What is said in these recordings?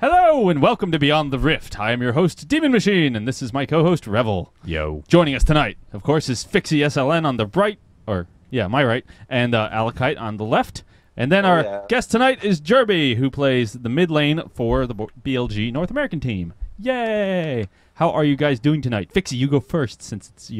Hello and welcome to Beyond the Rift. I am your host, Demon Machine, and this is my co-host, Revel. Yo. Joining us tonight, of course, is Fixie SLN on the right, my right, and Alakite on the left. And then our guest tonight is Jerbie, who plays the mid lane for the BLG North American team. Yay! How are you guys doing tonight? Fixie, you go first, since it's,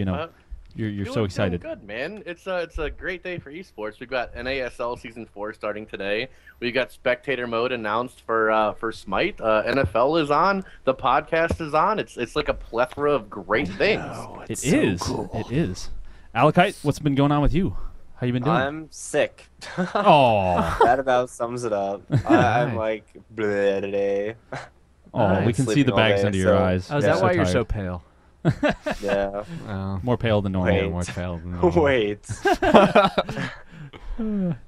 you're so excited. Good, man. It's a great day for esports. We've got NASL Season 4 starting today. We've got spectator mode announced for Smite. NFL is on. The podcast is on. It's like a plethora of great things. It is. Cool. It is. Alakite, what's been going on with you? How you been doing? I'm sick. Oh, that about sums it up. I'm like bleh today. Oh, we can see the bags under your eyes. Oh, is that why you're so pale? Yeah. More pale than normal. Wait. More pale than normal. Wait.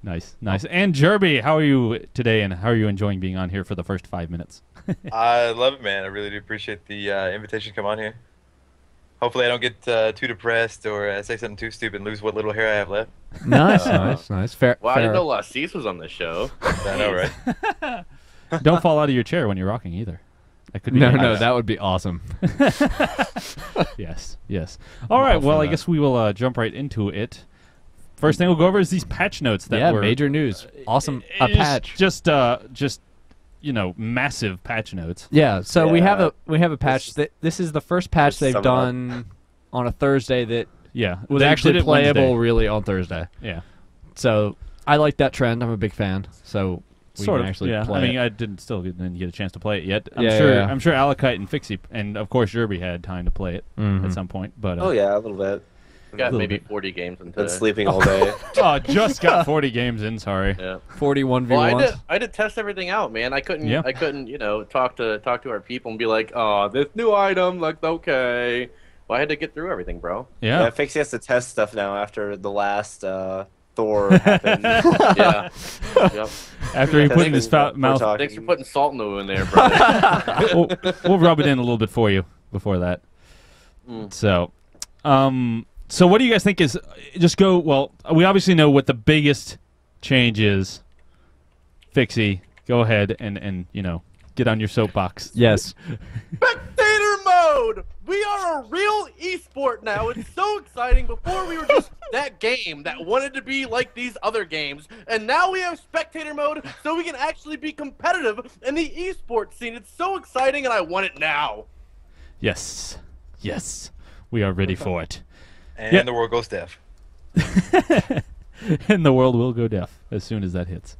Nice. And Jerbie, how are you today, and how are you enjoying being on here for the first 5 minutes? I love it, man. I really do appreciate the invitation to come on here. Hopefully I don't get too depressed or say something too stupid and lose what little hair I have left. Nice. Fair. Well, I didn't know Lassis was on the show. I know, right? Don't fall out of your chair when you're rocking either. That could be No, that would be awesome. Yes. All right, well, I guess we will jump right into it. First thing we'll go over is these patch notes that were major news. Awesome, a patch. Just massive patch notes. Yeah, so we have a patch. This is the first patch they've done on a Thursday that was actually playable really on Thursday. Yeah. So I like that trend. I'm a big fan. So we sort can of actually yeah. play I mean, it. I didn't get a chance to play it yet. I'm sure Alakite and Fixie and of course Jerbie had time to play it at some point. But Oh yeah, a little bit. Got maybe 40 games into Been sleeping all day. Oh, just got 40 games in. Sorry. Yeah. 41v1. Well, I did test everything out, man. I couldn't talk to our people and be like, oh, this new item looks okay. Well, I had to get through everything, bro. Yeah. Fixie has to test stuff now after the last Thor happened. Yeah. Yep. After he put in his mouth. Thanks for putting salt in the wound there, bro. we'll rub it in a little bit for you before that. So what do you guys think is we obviously know what the biggest change is. Fixie, go ahead and get on your soapbox. Yes. Spectator mode! We are a real esport now. It's so exciting. Before we were just that game that wanted to be like these other games, and now we have spectator mode so we can actually be competitive in the esport scene. It's so exciting and I want it now. Yes. We are ready for it. And the world goes deaf. And the world will go deaf as soon as that hits.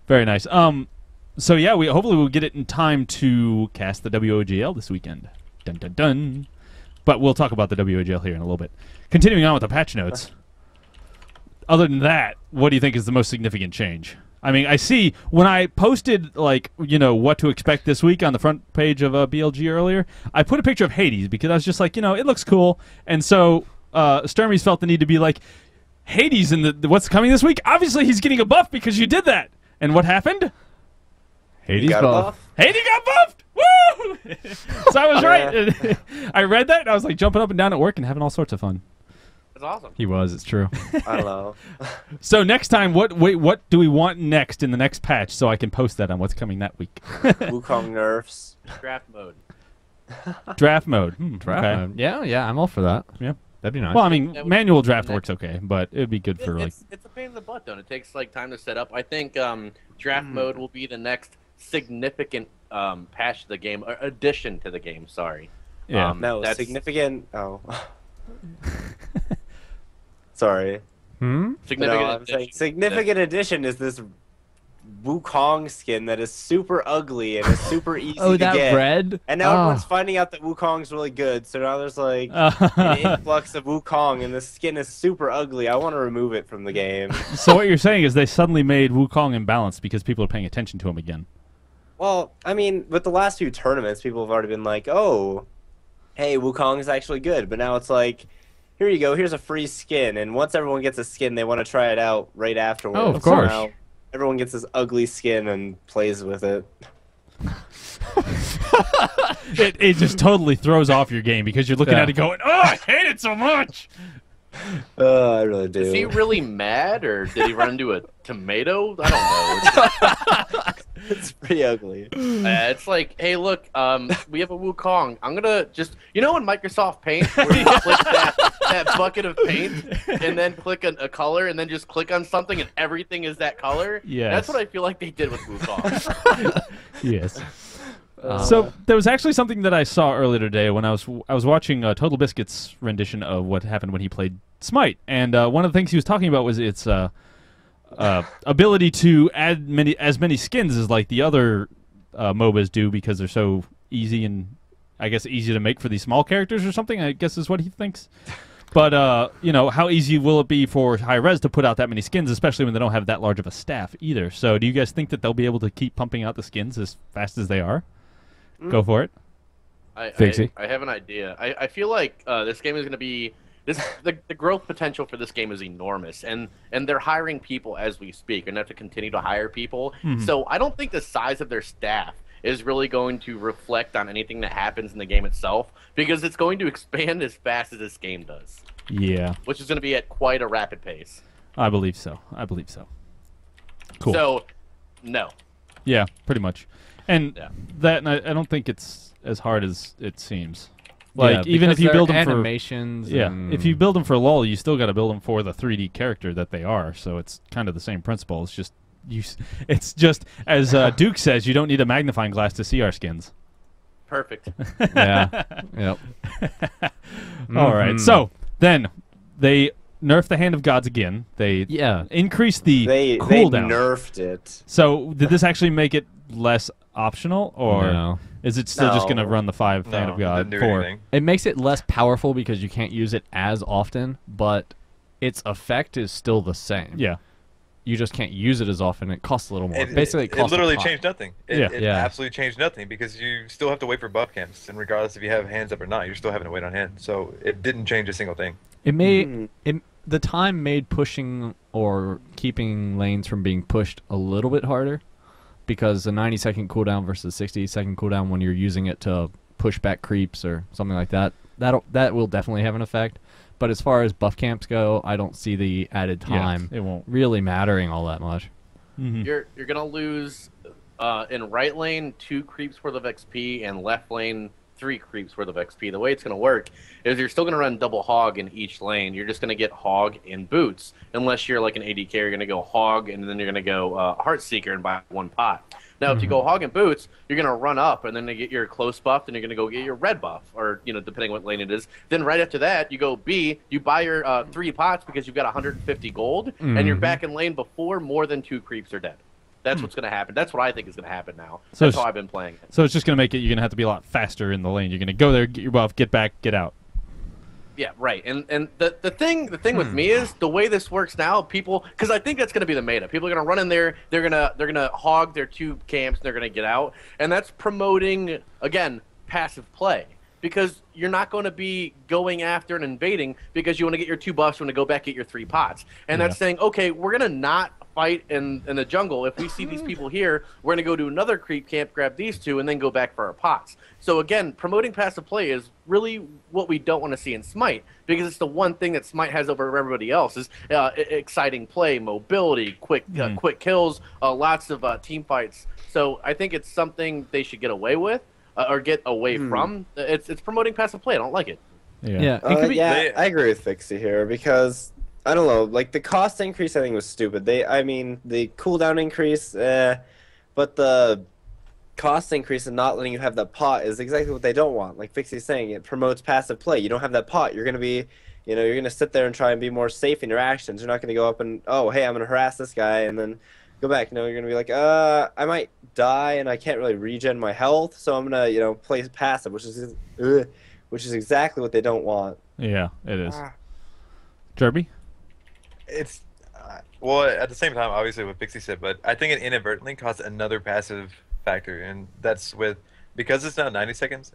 Very nice. So yeah, hopefully we'll get it in time to cast the WOGL this weekend. Dun dun dun. But we'll talk about the WOGL here in a little bit. Continuing on with the patch notes. Other than that, what do you think is the most significant change? I mean, I see when I posted what to expect this week on the front page of BLG earlier, I put a picture of Hades because I was just like, it looks cool. And so Sturmies felt the need to be like, Hades in the what's coming this week? Obviously he's getting a buff because you did that. And what happened? Hades got buff. Hades got buffed! Woo! So I was right. I read that and I was like jumping up and down at work and having all sorts of fun. That's awesome. He was, it's true. I don't know. So next time, what do we want next in the next patch so I can post that on what's coming that week? Wukong nerfs. Draft mode. Draft mode. Draft mode. Yeah, I'm all for that. Yeah. That'd be nice. Well, I mean, manual draft works okay, but it'd be good for it's a pain in the butt, though. It takes time to set up. I think draft mode will be the next significant patch to the game, or addition to the game. Sorry. Yeah. Significant. Oh. Sorry. Significant addition is this Wukong skin that is super ugly and is super easy to get. that red? And now everyone's finding out that Wukong's really good, so now there's like an influx of Wukong, and the skin is super ugly. I want to remove it from the game. So what you're saying is they suddenly made Wukong imbalanced because people are paying attention to him again. Well, I mean, with the last few tournaments, people have already been like, oh, hey, Wukong is actually good. But now it's like, here you go, here's a free skin. And once everyone gets a skin, they want to try it out right afterwards. Oh, of course. So now everyone gets this ugly skin and plays with it. It just totally throws off your game because you're looking at it going, oh, I hate it so much. I really do. Is he really mad, or did he run into a tomato? I don't know. It's pretty ugly. It's like, hey, look, we have a Wukong. I'm gonna just, you know, in Microsoft Paint, where you click that bucket of paint, and then click a color, and then just click on something, and everything is that color. Yes. That's what I feel like they did with Wukong. Yes. So there was actually something that I saw earlier today when I was watching Total Biscuit's rendition of what happened when he played Smite, and one of the things he was talking about was its ability to add as many skins as like the other MOBAs do because they're so easy and I guess easy to make for these small characters or something. I guess is what he thinks. But you know, how easy will it be for hi-rez to put out that many skins, especially when they don't have that large of a staff either? So do you guys think that they'll be able to keep pumping out the skins as fast as they are? Go for it. I have an idea. I feel like this game is going to be the growth potential for this game is enormous, and they're hiring people as we speak, and have to continue to hire people. So I don't think the size of their staff is really going to reflect on anything that happens in the game itself, because it's going to expand as fast as this game does. Yeah. Which is going to be at quite a rapid pace. I believe so. Cool. So, no. Yeah, pretty much. And I don't think it's as hard as it seems. Like even if you build them animations, if you build them for LOL, you still got to build them for the 3D character that they are. So it's kind of the same principle. It's just as Duke says, you don't need a magnifying glass to see our skins. Perfect. Yeah. Yep. All right. So then they nerfed the Hand of Gods again. They increased the cooldown. They nerfed it. So did this actually make it less optional, or is it still just going to run the 5 Hand of God 4? It makes it less powerful because you can't use it as often, but its effect is still the same. Yeah. You just can't use it as often. It costs a little more. It literally changed nothing. It absolutely changed nothing because you still have to wait for buff camps, and regardless if you have hands up or not, you're still having to wait on hand. So it didn't change a single thing. It made the time made pushing or keeping lanes from being pushed a little bit harder, because the 90-second cooldown versus 60-second cooldown when you're using it to push back creeps or something like that, that will definitely have an effect. But as far as buff camps go, I don't see the added time it won't really mattering all that much. You're gonna lose in right lane 2 creeps worth of XP and left lane 3 creeps worth of XP. The way it's going to work is you're still going to run double hog in each lane. You're just going to get hog in boots. Unless you're like an AD carry, you're going to go hog, and then you're going to go Heartseeker and buy 1 pot. Now, if you go hog and boots, you're going to run up, and then you get your close buff, and you're going to go get your red buff, or, you know, depending what lane it is. Then right after that, you go B, you buy your 3 pots because you've got 150 gold, and you're back in lane before more than 2 creeps are dead. That's what's going to happen. That's what I think is going to happen now. So that's how I've been playing it. So it's just going to make it, you're going to have to be a lot faster in the lane. You're going to go there, get your buff, get back, get out. Yeah, right. And the thing with me is the way this works now, people, because I think that's going to be the meta. People are going to run in there, they're gonna hog their 2 camps, and they're going to get out. And that's promoting, again, passive play. Because you're not going to be going after and invading because you want to get your 2 buffs, you want to go back get your 3 pots. And that's saying, okay, we're going to not fight in the jungle. If we see these people here, we're going to go to another creep camp, grab these 2, and then go back for our pots. So again, promoting passive play is really what we don't want to see in Smite, because it's the one thing that Smite has over everybody else is exciting play, mobility, quick kills, lots of team fights. So I think it's something they should get away with. Or get away from. It's promoting passive play. I don't like it. I agree with Fixie here because I don't know. Like the cost increase, I think was stupid. The cooldown increase, but the cost increase and not letting you have that pot is exactly what they don't want. Like Fixie's saying, it promotes passive play. You don't have that pot. You're gonna be, you're gonna sit there and try and be more safe in your actions. You're not gonna go up and hey, I'm gonna harass this guy and then go back. You're gonna be like, I might die and I can't really regen my health, so I'm gonna, play passive, which is exactly what they don't want. Yeah, it is. Jerbie? It's well, at the same time, obviously what Pixie said, but I think it inadvertently caused another passive factor, and that's because it's now 90 seconds.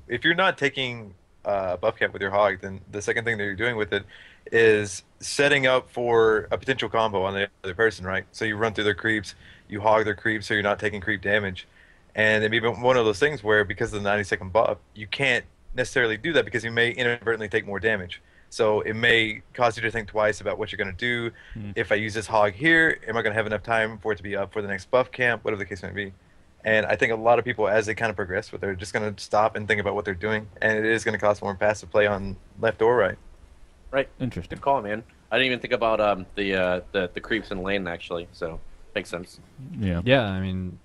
If you're not taking buff cap with your hog, then the second thing that you're doing with it is setting up for a potential combo on the other person, right? So you run through their creeps, you hog their creeps, so you're not taking creep damage. And it may be one of those things where because of the 90-second buff, you can't necessarily do that because you may inadvertently take more damage. So it may cause you to think twice about what you're going to do. If I use this hog here, am I going to have enough time for it to be up for the next buff camp, whatever the case may be. And I think a lot of people, as they kind of progress, they're just going to stop and think about what they're doing, and it is going to cost more passive play on left or right. Right. Interesting. Good call, man. I didn't even think about the creeps in lane actually, so makes sense. Yeah. Yeah, I mean,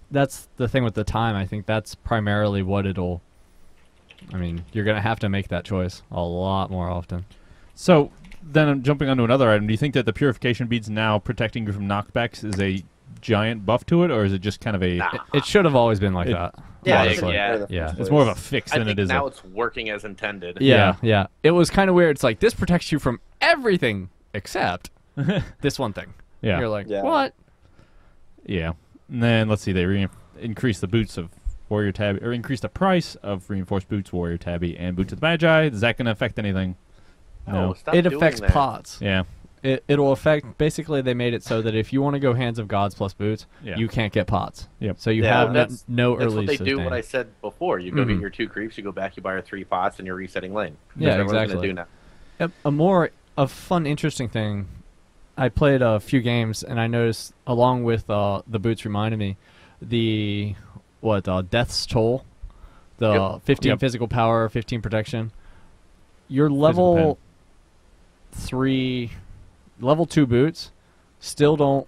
that's the thing with the time. I think that's primarily what it'll. I mean, you're gonna have to make that choice a lot more often. So then, I'm jumping onto another item. Do you think that the purification beads now protecting you from knockbacks is a giant buff to it, or is it just kind of a? Nah. It should have always been like that. Yeah, honestly. yeah. It's more of a fix I than think it is. now it's working as intended. Yeah. It was kind of weird. It's like this protects you from everything except this one thing. Yeah. You're like, Yeah. what? Yeah. And then let's see. They increase the boots of Warrior Tabby, or increase the price of reinforced boots, Warrior Tabby, and Boots of the Magi. Is that going to affect anything? No, stop It doing affects that. pots. Yeah. It'll affect. Basically, they made it so that if you want to go Hands of Gods plus boots, Yeah. you can't get pots. Yep. So you Yeah, have that's no That's early what they do. sustain. What I said before. You go Mhm. get your 2 creeps, you go back, you buy your 3 pots, and you're resetting lane. Yeah, That's what everyone's exactly. gonna do now. A fun, interesting thing. I played a few games, and I noticed, along with the boots, reminded me, Death's Toll, the Yep. 15 Yep. physical power, 15 protection. Your Physical level 3, level 2 boots still don't.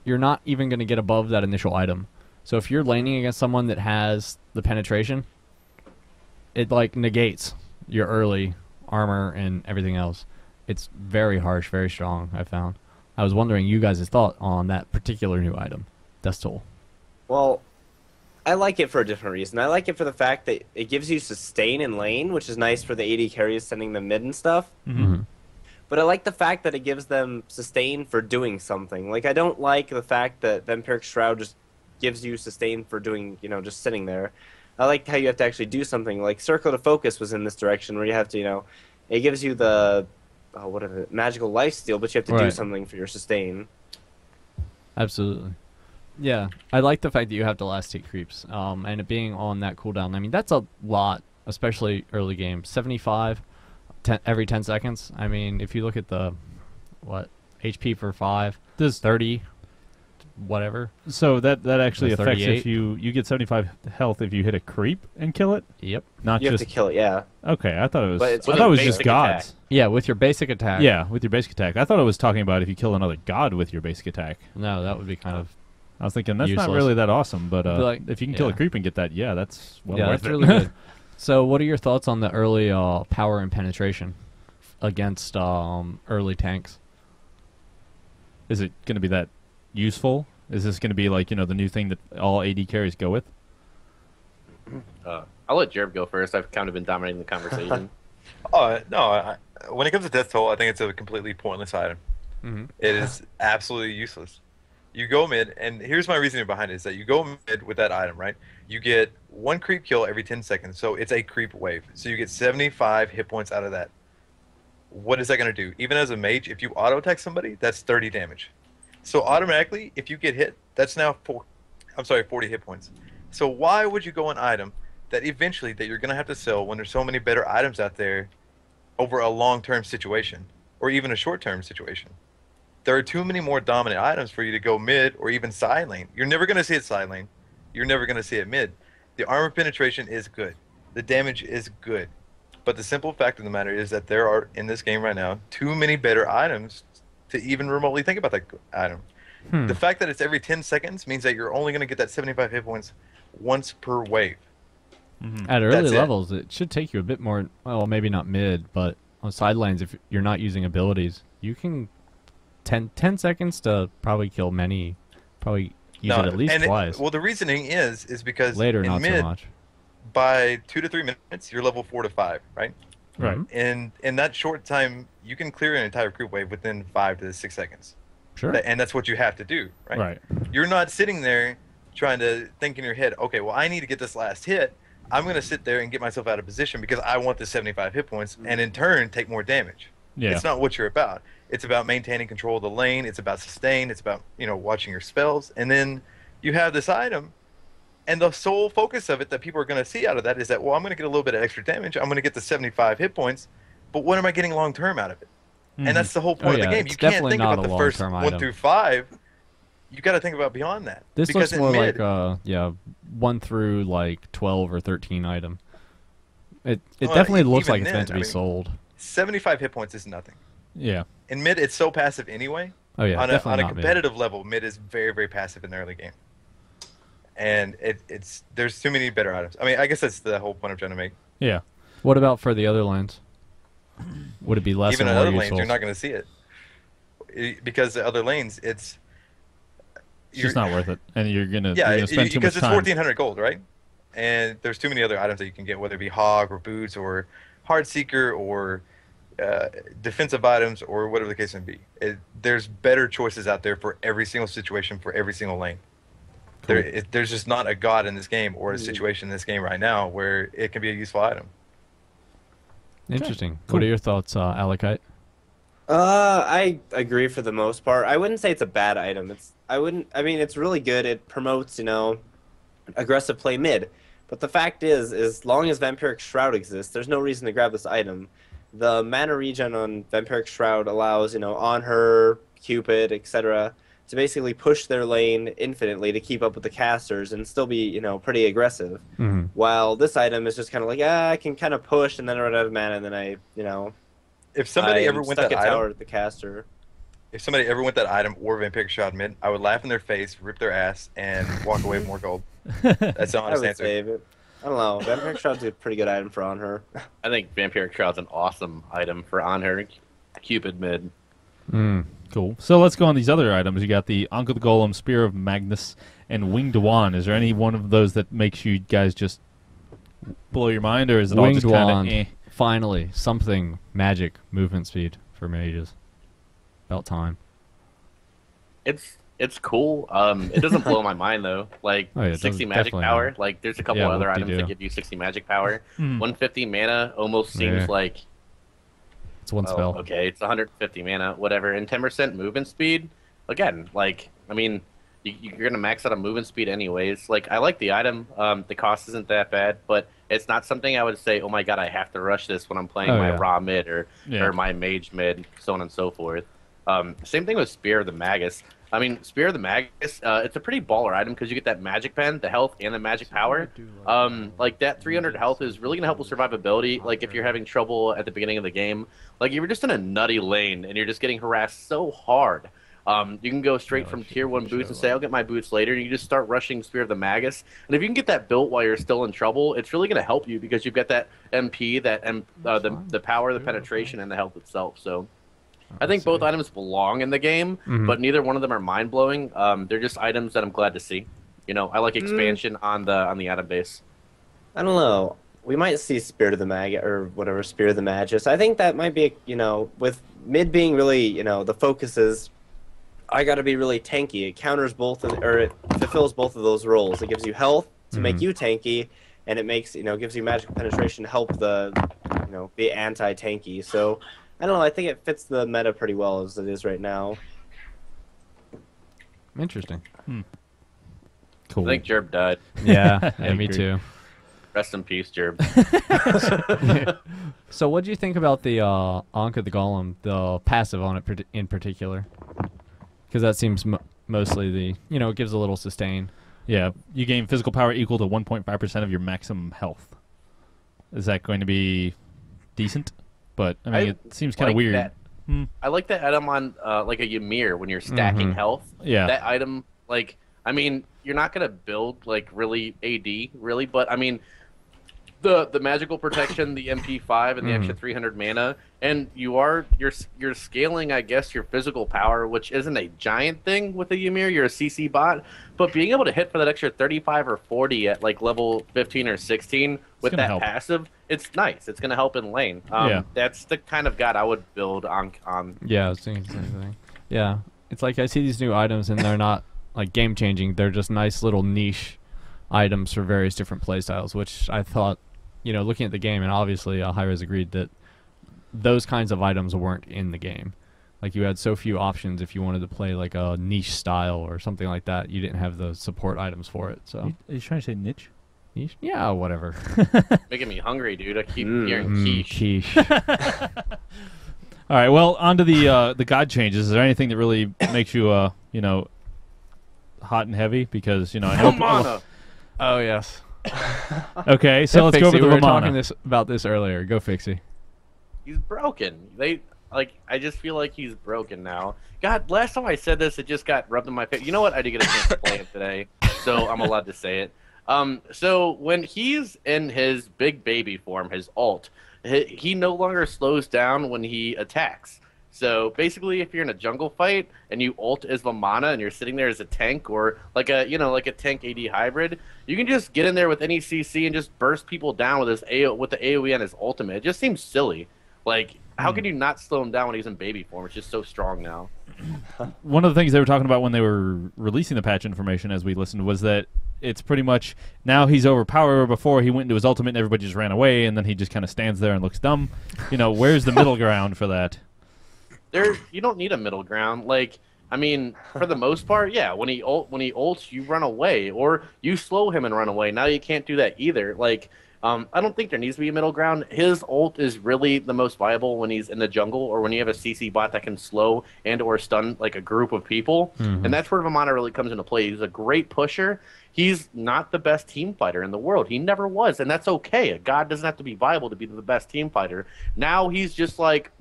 You're not even going to get above that initial item. So if you're laning against someone that has the penetration, it like negates your early armor and everything else. It's very harsh, very strong, I found. I was wondering you guys' thought on that particular new item, Death's Toll. Well, I like it for a different reason. I like it for the fact that it gives you sustain in lane, which is nice for the AD carries sending them mid and stuff. Mm-hmm. But I like the fact that it gives them sustain for doing something. Like, I don't like the fact that Vampiric Shroud just gives you sustain for doing, just sitting there. I like how you have to actually do something. Like, Circle to Focus was in this direction where you have to, it gives you the, magical lifesteal, but you have to do Right. something for your sustain. Absolutely. Yeah, I like the fact that you have to last 8 creeps, and it being on that cooldown. I mean, that's a lot, especially early game. 75 every 10 seconds. I mean, if you look at the, HP for 5, Does 30, whatever. So that actually The affects if 38. you get 75 health if you hit a creep and kill it, Yep. not You have just. to kill it, yeah. Okay, I thought it was. But it's I with thought it a was just basic gods. attack. Yeah, with your basic attack. Yeah, with your basic attack. I thought it was talking about if you kill another god with your basic attack. No, that would be kind of. I was thinking that's not Useless. really that awesome, but Be like- if you can kill a yeah. creep and get that, yeah, that's well yeah, worth that's it. really good. So, what are your thoughts on the early power and penetration against early tanks? Is it going to be that useful? Is this going to be like the new thing that all AD carries go with? I'll let Jerb go first. I've kind of been dominating the conversation. Oh no! When it comes to Death Toll, I think it's a completely pointless item. Mm-hmm. It is absolutely useless. You go mid, and here's my reasoning behind it: is that you go mid with that item, right? You get 1 creep kill every 10 seconds, so it's a creep wave. So you get 75 hit points out of that. What is that going to do? Even as a mage, if you auto attack somebody, that's 30 damage. So automatically, if you get hit, that's now 40 hit points. So why would you go an item that eventually that you're going to have to sell when there's so many better items out there over a long-term situation or even a short-term situation? There are too many more dominant items for you to go mid or even side lane. You're never going to see it side lane. You're never going to see it mid. The armor penetration is good. The damage is good. But the simple fact of the matter is that there are, in this game right now, too many better items to even remotely think about that item. The fact that it's every 10 seconds means that you're only going to get that 75 hit points once per wave. At early That's it. levels, it should take you a bit more. Well, maybe not mid, but on side lanes, if you're not using abilities, you can 10 seconds to probably kill many. Probably use it at least twice. Well, the reasoning is because Later, in not mid, so much. by 2 to 3 minutes, you're level 4 to 5, right? Right. Mhm. And in that short time, you can clear an entire group wave within 5 to 6 seconds. Sure. And that's what you have to do, right? Right. You're not sitting there trying to think in your head, okay, well, I need to get this last hit. I'm going to sit there and get myself out of position because I want the 75 hit points and in turn take more damage. Yeah. It's not what you're about. It's about maintaining control of the lane. It's about sustain. It's about, watching your spells. And then you have this item, and the sole focus of it that people are going to see out of that is that, well, I'm going to get a little bit of extra damage. I'm going to get the 75 hit points, but what am I getting long term out of it? And that's the whole point of the game. It's You can't definitely think not about a the first long-term 1 item. through 5. You got to think about beyond that. This because looks more in mid, like 1 through like 12 or 13 item. It Well, definitely looks even like it's then, meant to I be mean, sold. 75 hit points is nothing. Yeah. In mid, it's so passive anyway. Oh yeah, on definitely a not mid. competitive level, mid is very, very passive in the early game. And it's there's too many better items. I mean, I guess that's the whole point I'm trying to make. Yeah. What about for the other lanes? Would it be less Even or in more other useful? lanes, you're not going to see it. Because the other lanes, It's just not worth it, and you're gonna spend too much because it's time. 1,400 gold, right? And there's too many other items that you can get, whether it be hog or boots or heart seeker or defensive items or whatever the case may be. There's better choices out there for every single situation for every single lane. Cool. There's just not a god in this game or a situation in this game right now where it can be a useful item. Interesting. Cool. What are your thoughts, Alakite? I agree for the most part. I wouldn't say it's a bad item. I mean, it's really good. It promotes, aggressive play mid. But the fact is, as long as Vampiric Shroud exists, there's no reason to grab this item. The mana regen on Vampiric Shroud allows, on her, Cupid, etc., to basically push their lane infinitely to keep up with the casters and still be, pretty aggressive. Mm-hmm. While this item is just kind of like, I can kind of push and then I run out of mana and then If somebody ever went stuck that a tower item, at the caster. if somebody ever went that item or Vampiric Shroud mid, I would laugh in their face, rip their ass, and walk away with more gold. That's the I honest would answer. save it. I don't know. Vampiric Shroud's a pretty good item for on her. I think Vampiric Shroud's an awesome item for on her Cupid mid. Cool. So let's go on these other items. You got the Ankh of the Golem, Spear of Magnus, and Winged Wand. Is there any one of those that makes you guys just blow your mind, or is it all Winged just kind Wand. of Finally, something magic movement speed for mages. About time. It's cool. It doesn't blow my mind though. Like Oh, yeah, it 60 doesn't- magic definitely power. not. Like there's a couple Yeah, other items whoop-de-doo. that give you 60 magic power. 150 mana almost seems Yeah. like It's one spell. okay, it's 150 mana, whatever. And 10% movement speed. Again, you're gonna max out a movement speed anyways. Like I like the item. The cost isn't that bad, but it's not something I would say, oh my god, I have to rush this when I'm playing Oh, my yeah. raw mid or Yeah. my mage mid, so on and so forth. Same thing with Spear of the Magus. I mean, Spear of the Magus, it's a pretty baller item because you get that magic pen, the health, and the magic power. Like that 300 health is really gonna help with survivability. Like if you're having trouble at the beginning of the game, like you're just in a nutty lane and you're just getting harassed so hard. You can go straight from tier 1 boots and say, I'll get my boots later, and you just start rushing Spear of the Magus. And if you can get that built while you're still in trouble, it's really going to help you because you've got that MP, the power, the penetration, and the health itself. So I think both items belong in the game, but neither one of them are mind-blowing. They're just items that I'm glad to see. I like expansion on the item base. I don't know. We might see Spirit of the Spirit of the Magus. I think that might be, with mid being really, the focus is, I got to be really tanky. It counters it fulfills both of those roles. It gives you health to make you tanky, and it makes, gives you magical penetration to help be anti-tanky. So, I don't know. I think it fits the meta pretty well as it is right now. Interesting. cool? I think Jerb died. Yeah, I me agree. too. Rest in peace, Jerb. So what do you think about the Ankh of the Golem, the passive on it in particular? Because that seems mostly the, it gives a little sustain. Yeah, you gain physical power equal to 1.5% of your maximum health. Is that going to be decent? But I mean, it seems kind of like weird. that. I like that item on like a Ymir when you're stacking health. Yeah. That item, I mean, you're not gonna build really AD really, but I mean, the magical protection, the MP5, and the extra 300 mana, and you're scaling, I guess, your physical power, which isn't a giant thing with a Ymir. You're a CC bot, but being able to hit for that extra 35 or 40 at level 15 or 16 with that help. passive, it's nice. It's gonna help in lane. Yeah. That's the kind of god I would build on. Yeah, I was thinking the same thing. Yeah, it's like I see these new items and they're not game changing. They're just nice little niche items for various different playstyles, which I thought, looking at the game, and obviously hi-rez agreed that those kinds of items weren't in the game. Like you had so few options if you wanted to play a niche style or something like that. You didn't have the support items for it. So Are you trying to say niche? Quiche? Yeah, whatever. Making me hungry, dude. I keep Mm. hearing quiche. Quiche. All right. Well, on to the god changes. Is there anything that really makes you hot and heavy? Because I know. Vamana. Oh yes. Okay, so let's go over Fixie, the we were talking Vamana. about this earlier. Go Fixie. He's broken. I just feel like he's broken now. God, last time I said this, it just got rubbed in my face. You know what? I did get a chance to play it today, so I'm allowed to say it. So when he's in his big baby form, his ult, he no longer slows down when he attacks. So basically, if you're in a jungle fight and you ult as Vamana and you're sitting there as a tank or like a tank AD hybrid, you can just get in there with any CC and just burst people down with his with the AOE on his ultimate. It just seems silly. Like, how can you not slow him down when he's in baby form? It's just so strong now. One of the things they were talking about when they were releasing the patch information as we listened was that it's pretty much now he's overpowered. Before he went into his ultimate and everybody just ran away, and then he just kind of stands there and looks dumb. Where's the middle ground for that? You don't need a middle ground. Like, I mean, for the most part, yeah. When he ults, you run away, or you slow him and run away. Now you can't do that either. Like, I don't think there needs to be a middle ground. His ult is really the most viable when he's in the jungle or when you have a CC bot that can slow and or stun like a group of people. Mhm. And that's where Vamana really comes into play. He's a great pusher. He's not the best team fighter in the world. He never was, and that's okay. A god doesn't have to be viable to be the best team fighter. Now he's just like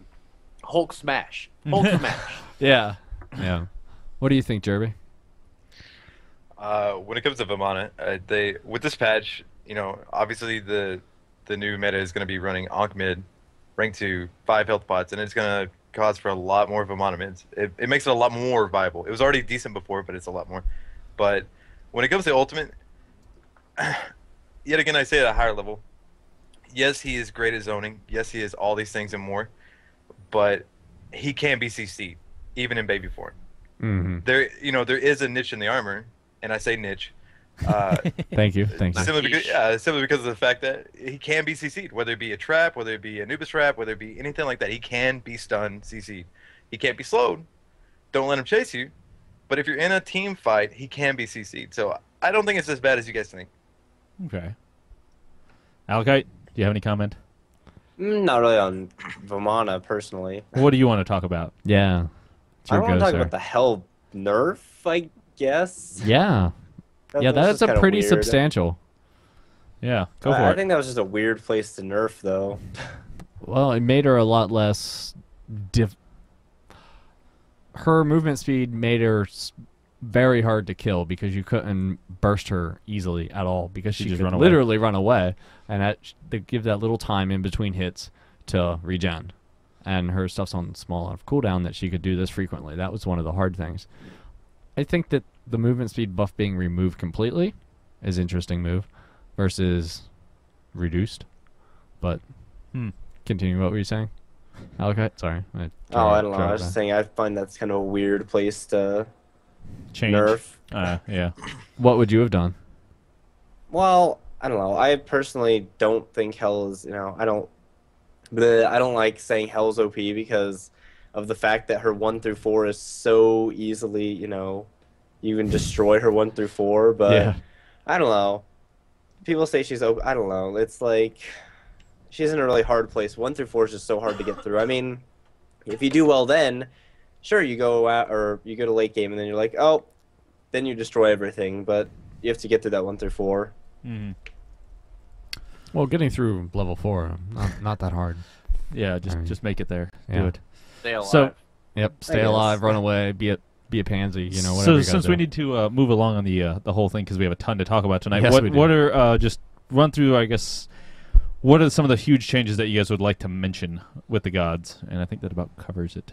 Hulk smash. Hulk smash. Yeah. Yeah. What do you think, Jerbie? When it comes to Vamana, they with this patch, obviously the new meta is going to be running Ankh mid, rank 2, 5 health pots, and it's going to cause for a lot more Vamana mids. It makes it a lot more viable. It was already decent before, but it's a lot more. But when it comes to ultimate, yet again I say at a higher level, yes, he is great at zoning. Yes, he is all these things and more, but he can be CC'd even in baby form. Mm-hmm. There is a niche in the armor, and I say niche. Thank you. Thank you. Simply because of the fact that he can be CC'd, whether it be a trap, whether it be a Anubis trap, whether it be anything like that. He can be stunned, CC'd. He can't be slowed. Don't let him chase you. But if you're in a team fight, he can be CC'd. So I don't think it's as bad as you guys think. Okay. Alkite, do you have any comment? Not really on Vamana personally. What do you want to talk about? Yeah. It's I your want to go, talk sir. about the hell nerf, I guess. Yeah. Yeah, was that's just a kinda pretty weird. substantial. Yeah, go for I it. think that was just a weird place to nerf, though. Well, it made her a lot less her movement speed made her very hard to kill because you couldn't burst her easily at all because she just could run away. literally run away, and they give that little time in between hits to regen. And her stuff's on small enough cooldown that she could do this frequently. That was one of the hard things. I think that the movement speed buff being removed completely is an interesting move versus reduced. But continue. What were you saying? Okay, sorry. I don't know. I was just saying I find that's kind of a weird place to Change. nerf. Yeah. What would you have done? Well, I don't know. I personally don't think hell is, I don't like saying hell's OP because of the fact that her 1 through 4 is so easily, you can destroy her 1 through 4, but Yeah. I don't know. People say she's OP. I don't know. It's like she's in a really hard place. 1 through 4 is just so hard to get through. I mean, if you do well then, sure, you go out or you go to late game and then you're like, oh, then you destroy everything, but you have to get through that 1 through 4. Mhm. Well, getting through level 4, not that hard. Yeah, I mean, just make it there. yeah. Do it. Stay alive. So- Yep, stay guess. alive, run away, be a pansy, whatever. So you gotta since do. we need to move along on the whole thing because we have a ton to talk about tonight, Yes, we do. what are just run through? I guess what are some of the huge changes that you guys would like to mention with the gods? And I think that about covers it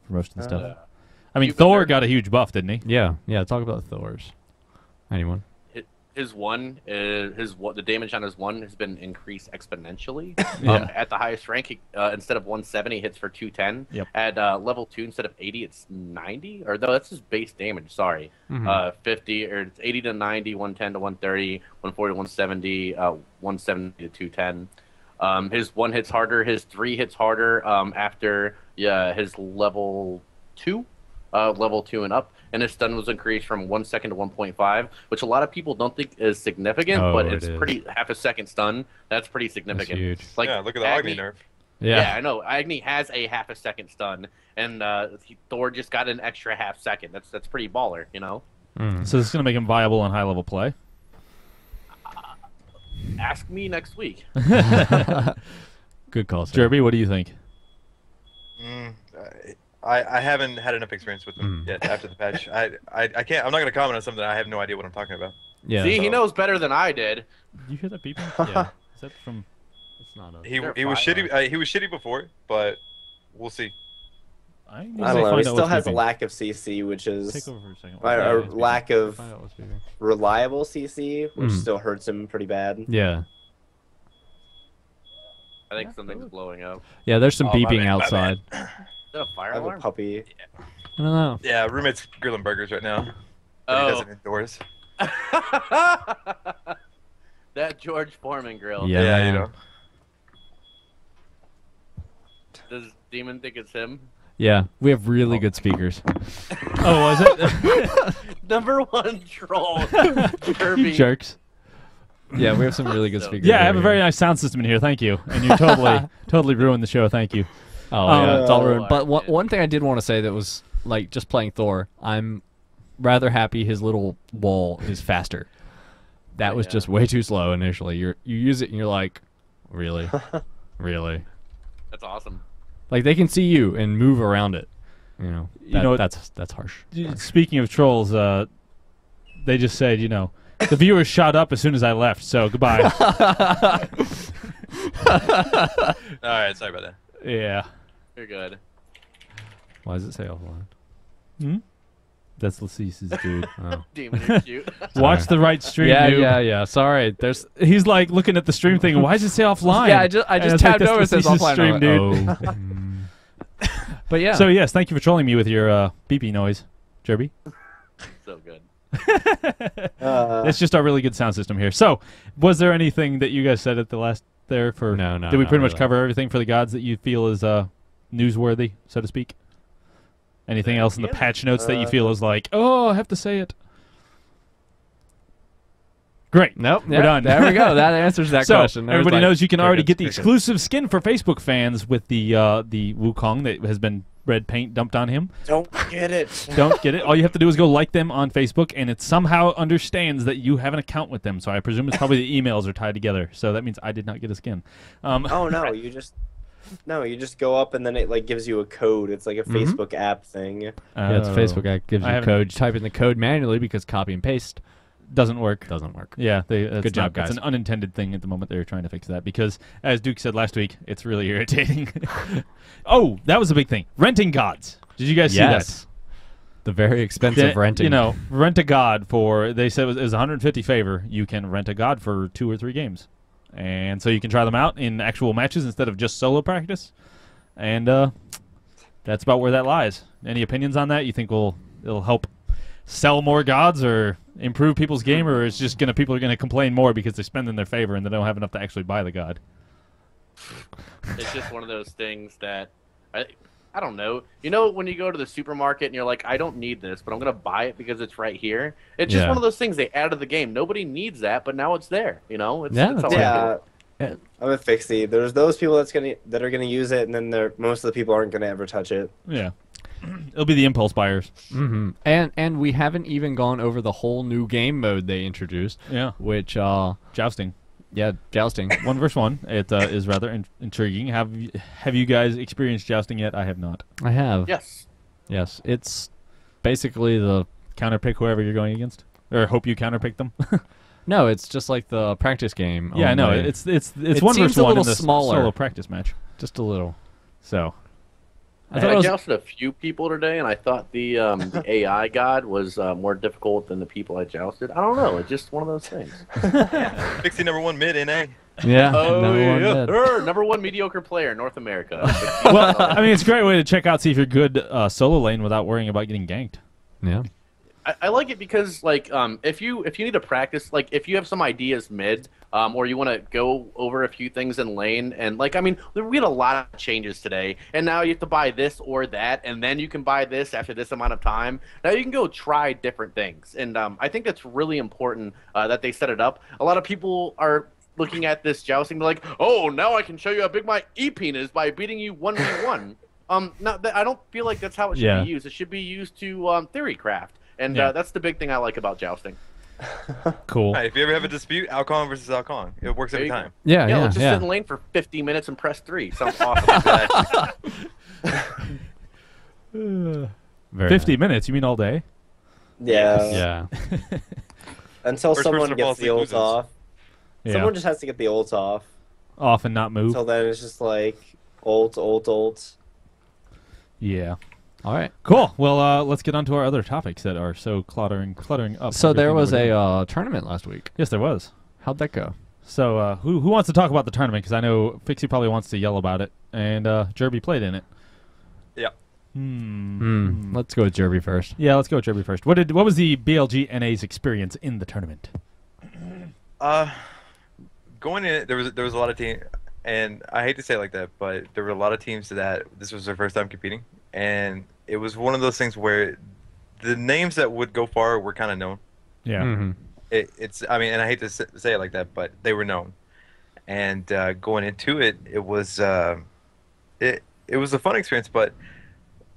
for most of the stuff. I mean, You've been Thor there. got a huge buff, didn't he? Yeah, talk about Thor's. Anyone? His the damage on his 1 has been increased exponentially. Yeah. At the highest rank, instead of 170, hits for 210. Yep. At level 2, instead of 80, it's 90. Or no, that's his base damage. Sorry, Mhm. 50 or it's 80 to 90, 110 to 130, 140 to 170, 170 to 210. His 1 hits harder. His 3 hits harder. After his level 2. level 2 and up, and his stun was increased from 1 second to 1.5, which a lot of people don't think is significant, Oh, but it it's is. pretty half a second stun. That's pretty significant. huge. Like, Yeah, look at the Agni nerf. Yeah, I know. Agni has a half a second stun, and Thor just got an extra half second. That's pretty baller, you know. So this is going to make him viable on high-level play. Ask me next week. Good call, sir. Jerbie, what do you think? I haven't had enough experience with them yet after the patch. I can't. I'm not gonna comment on something I have no idea what I'm talking about. Yeah. See, he knows better than I did. Did you hear that beeping? Yeah. Is that from... It's not a... He They're was fine. shitty. He was shitty before, but we'll see. I I don't know. He Find out still what's has a beeping. lack of CC, which is Take over for a second. or It's beeping. lack of Find out what's beeping. reliable CC, which Mm. still hurts him pretty bad. Yeah. I think something's blowing up. Yeah, there's some Oh, my beeping bad, my outside. Is that a fire I have a alarm? puppy. I don't know. Yeah, roommate's grilling burgers right now. But he does it indoors. That George Foreman grill. Yeah. Yeah, man. you know. Does Demon think it's him? Yeah, we have really good speakers. Oh, was it? Number one troll. You Jerbie. jerks. Yeah, we have some really good So- speakers. Yeah, I have a over very here. nice sound system in here. Thank you. And you totally ruined the show. Thank you. Oh, yeah, it's all ruined. Oh, But I one thing I did want to say that was, like, just playing Thor, I'm rather happy his little wall is faster. That was Yeah. just way too slow initially. You use it and you're like, really? Really? That's awesome. Like, they can see you and move around it. You know, You know what- that's harsh. Speaking of trolls, they just said, the viewers shot up as soon as I left, so goodbye. All right, sorry about that. Yeah. You're good. Why does it say offline? Hmm? That's Lacese's dude. Oh. Demon, you're cute. Watch the right stream, Yeah, noob. yeah. Sorry, there's. He's like looking at the stream thinking, why does it say offline? Yeah, I And just it's like, tabbed "That's over. It says Lacese's offline. stream, I'm dude. like, oh. But yeah. So yes, thank you for trolling me with your beepy noise, Jerbie. So good. It's just our really good sound system here. So, was there anything that you guys said at the last there for? No, Did we not pretty much really. cover everything for the gods that you feel is newsworthy, so to speak? Anything else in the Yeah. patch notes that you feel is like, oh, I have to say it? Great. Nope. We're yeah, done. There we go. That answers that So question. There was everybody like knows you can already get the crickets. exclusive skin for Facebook fans with the Wukong that has been red paint dumped on him. Don't get it. Don't get it. All you have to do is go like them on Facebook, and it somehow understands that you have an account with them. So I presume it's probably the emails are tied together. So that means I did not get a skin. Oh no, you just go up and then it like gives you a code. It's like a Facebook app thing. Yeah, it's a Facebook app. Gives I you haven't- code. You type in the code manually because copy and paste Doesn't work. doesn't work. Yeah, Good job, It's guys. an unintended thing at the moment. They're trying to fix that because, as Duke said last week, it's really irritating. Oh, that was a big thing. Renting gods. Did you guys see that? Yes. The very expensive renting. Rent a god for, they said it was 150 favor. You can rent a god for 2 or 3 games. And so you can try them out in actual matches instead of just solo practice. And that's about where that lies. Any opinions on that? You think it'll help sell more gods or improve people's game, or it's just people are gonna complain more because they're spending their favor and they don't have enough to actually buy the god? It's just one of those things that I don't know. You know, when you go to the supermarket and you're like, I don't need this, but I'm gonna buy it because it's right here. It's just Yeah. one of those things they added to the game. Nobody needs that, but now it's there. You know, it's, Yeah, it's that's how I Yeah. feel. Yeah. I'm a fixie. There's those people that are gonna use it, and then most of the people aren't gonna ever touch it. Yeah, it'll be the impulse buyers. Mm-hmm. And we haven't even gone over the whole new game mode they introduced, Yeah, which jousting. yeah, jousting. 1 versus 1. It is rather intriguing. Have you guys experienced jousting yet? I have not. I have. Yes. Yes, it's basically the Counterpick whoever you're going against, or hope you counterpick them. no. It's just like the practice game. Yeah, I know. only It's It 1 seems versus a 1 in little the smaller. solo practice match. just a little. So I thought it I was jousted a few people today, and I thought the AI god was more difficult than the people I jousted. I don't know. It's just one of those things. Pixie #1 mid NA. yeah. Oh, number one yeah. dead. Number 1 mediocre player in North America. well, I mean, it's a great way to check out, see if you're good solo lane without worrying about getting ganked. Yeah. I like it because like if you need to practice, like if you have some ideas mid or you want to go over a few things in lane, and like I mean we had a lot of changes today, and now you have to buy this or that, and then you can buy this after this amount of time. Now you can go try different things, and I think that's really important that they set it up. A lot of people are looking at this jousting, they're like, oh, now I can show you how big my EP is by beating you 1v1. No, I don't feel like that's how it should be used. It should be used to theory craft. And that's the big thing I like about jousting. Cool. Right, if you ever have a dispute, Alcon versus Alcon. It works every time. Yeah, let's just sit in lane for 50 minutes and press 3. Sounds awesome. 50 minutes? You mean all day? Yeah. Yeah. Until First someone person to fall gets the asleep ult loses. off. Yeah. Someone just has to get the ult off. Off and not move. Until then, it's just like ult. Yeah. All right. Cool. Well, let's get on to our other topics that are so cluttering up. So there everything was that we're doing. a tournament last week. Yes, there was. How'd that go? So who wants to talk about the tournament? Because I know Fixie probably wants to yell about it, and Jerbie played in it. Yeah. Let's go with Jerbie first. Yeah, let's go with Jerbie first. What was the BLG NA's experience in the tournament? Going in, there was a lot of teams, and I hate to say it like that, but there were a lot of teams that this was their first time competing, and it was one of those things where the names that would go far were kind of known. Yeah. Mm-hmm. It's I mean, and I hate to say it like that, but they were known, and going into it, it was a fun experience. But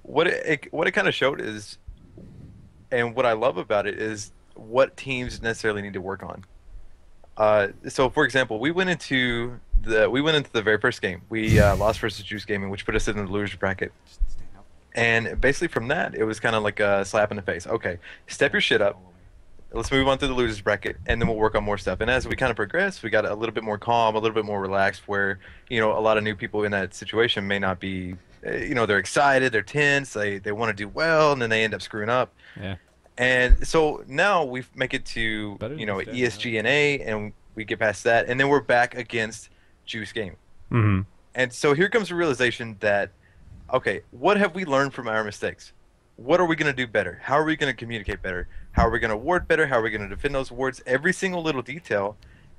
what it kind of showed is, and what I love about it is what teams necessarily need to work on. So, for example, we went into the very first game. We lost versus Juice Gaming, which put us in the losers bracket. And basically from that, it was kind of like a slap in the face. Okay, step your shit up. Let's move on to the losers bracket, and then we'll work on more stuff. And as we kind of progressed, we got a little bit more calm, a little bit more relaxed, where, you know, a lot of new people in that situation may not be, you know, they're excited, they're tense, they want to do well, and then they end up screwing up. Yeah. And so now we make it to, you know, ESGNA, and we get past that, and then we're back against Juice Game. Mm-hmm. And so here comes the realization that, okay, what have we learned from our mistakes? What are we going to do better? How are we going to communicate better? How are we going to ward better? How are we going to defend those wards? Every single little detail.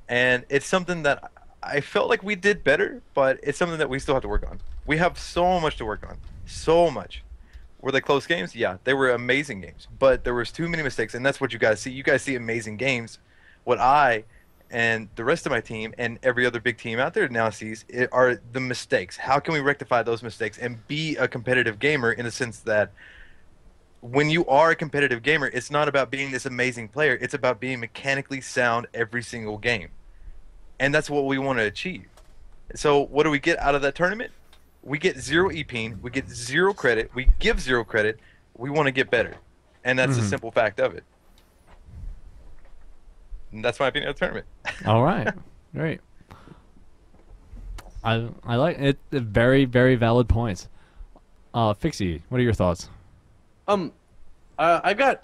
And it's something that I felt like we did better, but it's something that we still have to work on. We have so much to work on. So much. Were they close games? Yeah, they were amazing games. But there was too many mistakes, and that's what you guys see. You guys see amazing games. What I and the rest of my team and every other big team out there now sees are the mistakes. How can we rectify those mistakes and be a competitive gamer, in the sense that when you are a competitive gamer, it's not about being this amazing player. It's about being mechanically sound every single game. And that's what we want to achieve. So what do we get out of that tournament? We get 0 EPing. We get 0 credit. We give 0 credit. We want to get better. And that's the simple fact of it. And that's my opinion of the tournament. All right. Great. I like it. Very, very valid points. Fixie, what are your thoughts? I've got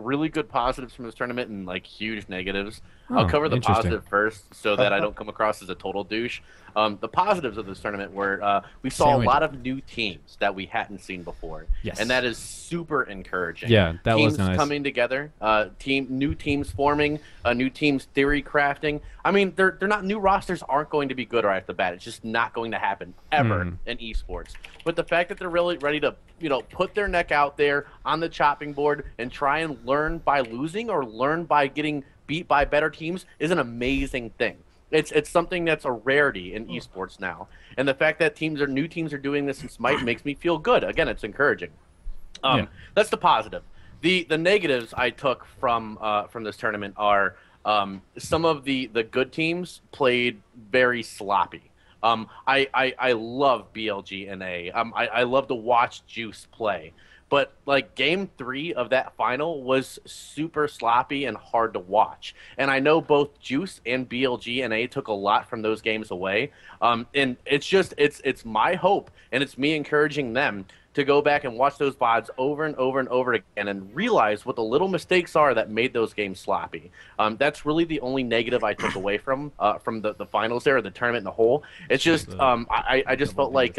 really good positives from this tournament and like huge negatives. I'll cover the interesting. positive first so that I don't come across as a total douche. The positives of this tournament were we saw a lot of new teams that we hadn't seen before. Yes. And that is super encouraging. Yeah, that teams was nice. coming together, new teams forming, new teams theory crafting. I mean, they're not new rosters aren't going to be good right off the bat. It's just not going to happen ever in esports. But the fact that they're really ready to, you know, put their neck out there on the chopping board and try and learn by losing or learn by getting beat by better teams is an amazing thing. It's something that's a rarity in esports now. And the fact that new teams are doing this in Smite makes me feel good. Again, it's encouraging. That's the positive. The negatives I took from this tournament are some of the good teams played very sloppy. I love BLG and A. I love to watch Juice play. But like game 3 of that final was super sloppy and hard to watch. And I know both Juice and BLG and A took a lot from those games away. And it's my hope, and it's me encouraging them to go back and watch those VODs over and over and over again and realize what the little mistakes are that made those games sloppy. That's really the only negative I took away from the finals there, or the tournament in the whole. It's just I just felt like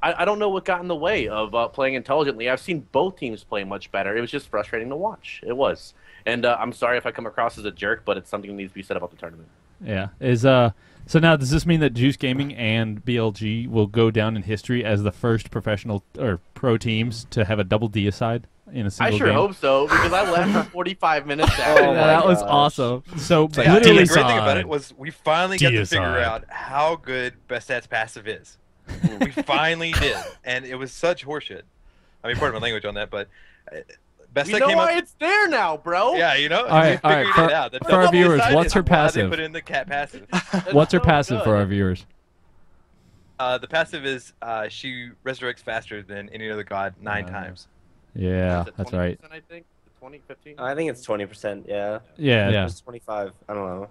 I don't know what got in the way of playing intelligently. I've seen both teams play much better. It was just frustrating to watch. It was. And I'm sorry if I come across as a jerk, but it's something that needs to be said about the tournament. Yeah. So now does this mean that Juice Gaming and BLG will go down in history as the first professional or pro teams to have a double deicide in a single I sure game? hope so, because I left for 45 minutes Oh after. my that was gosh. awesome. So Yeah, and the literally, great thing about it was we finally got to figure Deicide. out how good Best Stats Passive is. We finally did, and it was such horseshit. I mean, pardon my language on that, but Best You Stat know came why up. it's there now, bro? Yeah, you know, All right, we all right, figured for- it out. The for our double viewers, deicide what's is her why passive? They put in the cat passive. That's What's her so passive for good. our viewers? The passive is she resurrects faster than any other god 9 times. yeah, Is it that's 20%, right. I think 20, 15. I think it's 20%. Yeah. Yeah, Yeah. It's 25. I don't know.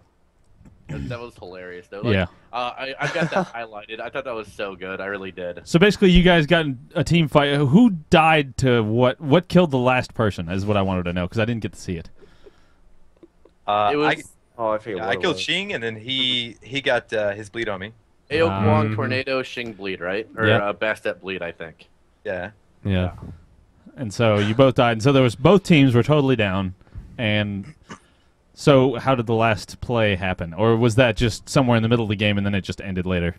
That was hilarious, though. yeah. I got that highlighted. I thought that was so good. I really did. So basically, you guys got in a team fight. Who died to what? What killed the last person? Is what I wanted to know because I didn't get to see it. It was Oh, I forget what I it killed was. Shing, and then he got his bleed on me. Ao Kwong, Mhm. Tornado, Shing Bleed, right? Or Yep. Bastet Bleed, I think. Yeah. Yeah. And so you both died. And so there was both teams were totally down. And so how did the last play happen? Or was that just somewhere in the middle of the game and then it just ended later?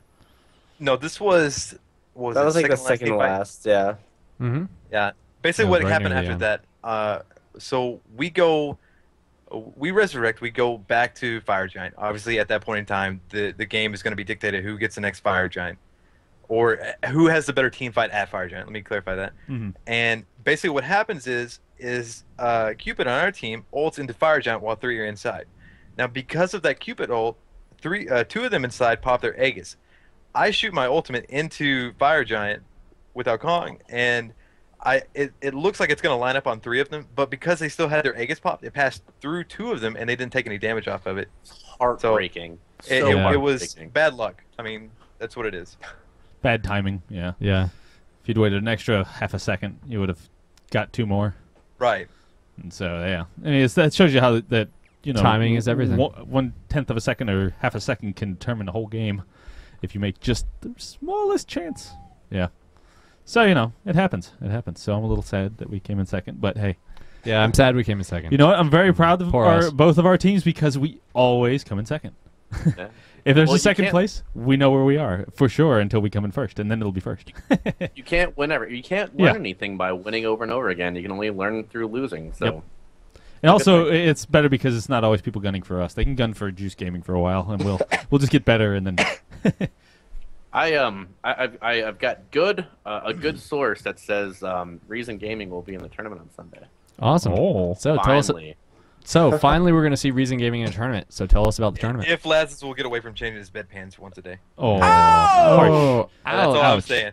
No, this was. What was That it, was like the second second team to fight? last. Yeah. Mm-hmm. Yeah. Basically, That what was right happened near the after that, so we resurrect, we go back to Fire Giant. Obviously, at that point in time, the game is going to be dictated who gets the next Fire Giant. Or who has the better team fight at Fire Giant. Let me clarify that. Mm-hmm. And basically what happens is Cupid on our team ults into Fire Giant while 3 are inside. Now, because of that Cupid ult, 2 of them inside pop their Aegis. I shoot my ultimate into Fire Giant without Kong, and it looks like it's going to line up on 3 of them, but because they still had their Aegis popped, it passed through 2 of them, and they didn't take any damage off of it. Heartbreaking. It, So it, Yeah. it was heartbreaking. bad luck. I mean, that's what it is. Bad timing, yeah. Yeah. If you'd waited an extra half a second, you would have got 2 more. Right. And so, yeah. I mean, that shows you how that, you know, Timing is everything. 1/10 of a second or half a second can determine the whole game if you make just the smallest chance. Yeah. So, you know, it happens. It happens. So I'm a little sad that we came in second, but hey. Yeah, I'm sad we came in second. You know what? I'm very proud of Poor us. both of our teams because we always come in second. Yeah. If there's Well, a you second can't- place, we know where we are for sure until we come in first, and then it'll be first. You can't win ever. You can't Yeah. learn anything by winning over and over again. You can only learn through losing. So. Yep. And also, it's better because it's not always people gunning for us. They can gun for Juice Gaming for a while, and we'll just get better, and then I've got a good source that says Reason Gaming will be in the tournament on Sunday. Awesome. Oh. So tell us. Finally. So finally, we're gonna see Reason Gaming in a tournament. So tell us about the tournament. If Lazarus will get away from changing his bedpans once a day. oh, Oh, That's all I'm ouch. saying.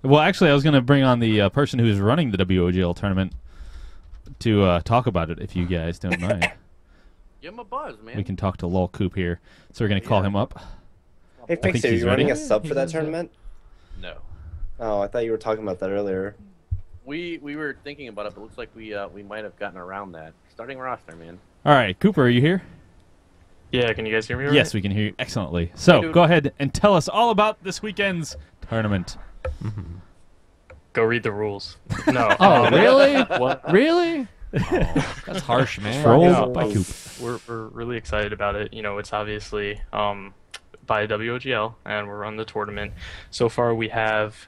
Well, actually, I was going to bring on the person who's running the WOGL tournament to talk about it, if you guys don't mind. Give him a buzz, man. We can talk to Lol Coop here. So we're going to call him up. Hey, think Pixie, are he's you running ready. a sub for that tournament? No. Oh, I thought you were talking about that earlier. We were thinking about it, but it looks like we might have gotten around that. Starting roster, man. All right, Cooper, are you here? Yeah, can you guys hear me? All Yes, right? we can hear you excellently. So dude. go ahead and tell us all about this weekend's tournament. Go read the rules. No. Oh, really? What? Really? That's harsh, man. Trolled Yeah. by Coop. We're really excited about it. You know, it's obviously by WOGL, and we're on the tournament. So far, we have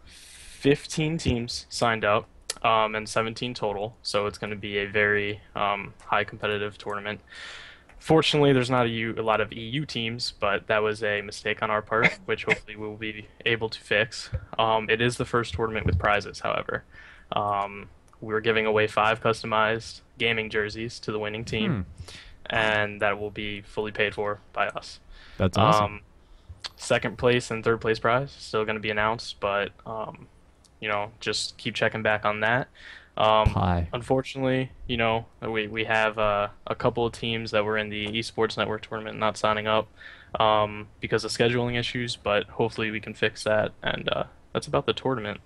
15 teams signed up, and 17 total. So it's going to be a very high competitive tournament. Fortunately, there's not a lot of EU teams, but that was a mistake on our part, which hopefully we'll be able to fix. It is the first tournament with prizes, however. We're giving away 5 customized gaming jerseys to the winning team, and that will be fully paid for by us. That's awesome. Second place and third place prize still going to be announced, but you know, just keep checking back on that. Pie. Unfortunately, you know, we have a couple of teams that were in the Esports Network tournament not signing up because of scheduling issues, but hopefully we can fix that, and that's about the tournament.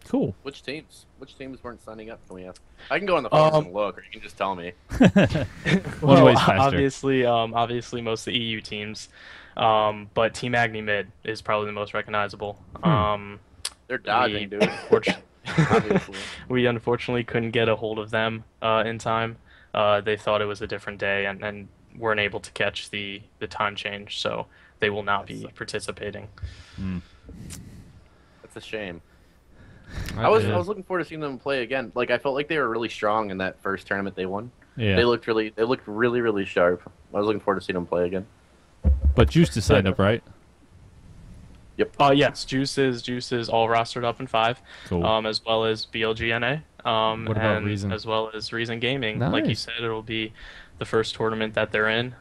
Cool. Which teams? Which teams weren't signing up? Can we ask? I can go on the phone and look, or you can just tell me. One way's faster. Obviously, most of the EU teams. But Team Agni mid is probably the most recognizable. They're dodging, dude. Unfortunately, Obviously. we unfortunately couldn't get a hold of them in time. They thought it was a different day and weren't able to catch the time change, so they will not be participating. That's a shame. I was looking forward to seeing them play again. Like, I felt like they were really strong in that first tournament they won. Yeah. They looked really sharp. I was looking forward to seeing them play again. But Juice is signed up, right? Yep. Yes, Juice is all rostered up in 5, Cool. as well as BLGNA, What about and Reason? as well as Reason Gaming. Like you Nice. said, it'll be the first tournament that they're in.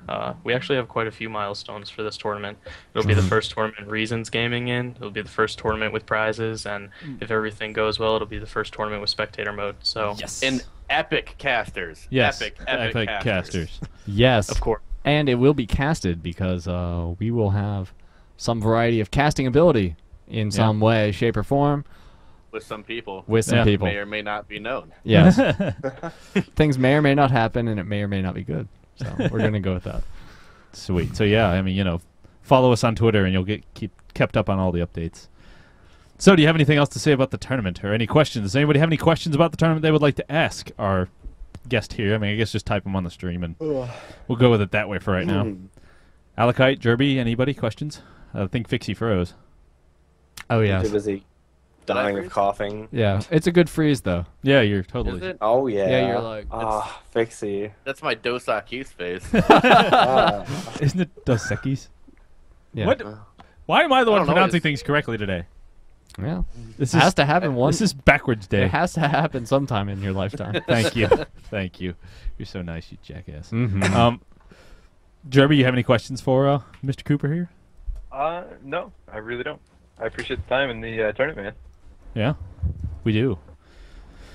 We actually have quite a few milestones for this tournament. It'll be the first tournament Reason's gaming in. It'll be the first tournament with prizes, and if everything goes well, it'll be the first tournament with spectator mode. So Yes. And epic casters. Yes. Epic casters. Yes. of course. And it will be casted because we will have some variety of casting ability in some way, shape, or form With some people. with some Yeah. people. May or may not be known. Yes. Things may or may not happen, and it may or may not be good. So we're going to go with that. Sweet. So yeah, I mean, follow us on Twitter and you'll keep kept up on all the updates. So do you have anything else to say about the tournament or any questions? Does anybody have any questions about the tournament they would like to ask our guest here? I mean, I guess just type them on the stream and we'll go with it that way for right now. Alakite, Jerbie, anybody questions? I think Fixie froze. Oh, Too yes. busy dying of coughing. Yeah. It's a good freeze, though. Yeah, you're Is totally. it? Oh yeah. Yeah, you're like- ah, Fixie. That's my Dos Equis face. Isn't it Dos Equis? Yeah. What? Why am I the I one don't know, pronouncing it's- things correctly today? Yeah. This It has to happen once. This is backwards day. It has to happen sometime in your lifetime. Thank you. Thank you. You're so nice, you jackass. Mm-hmm. Jerbie, you have any questions for Mr. Cooper here? No, I really don't. I appreciate the time in the tournament, man. Yeah, we do.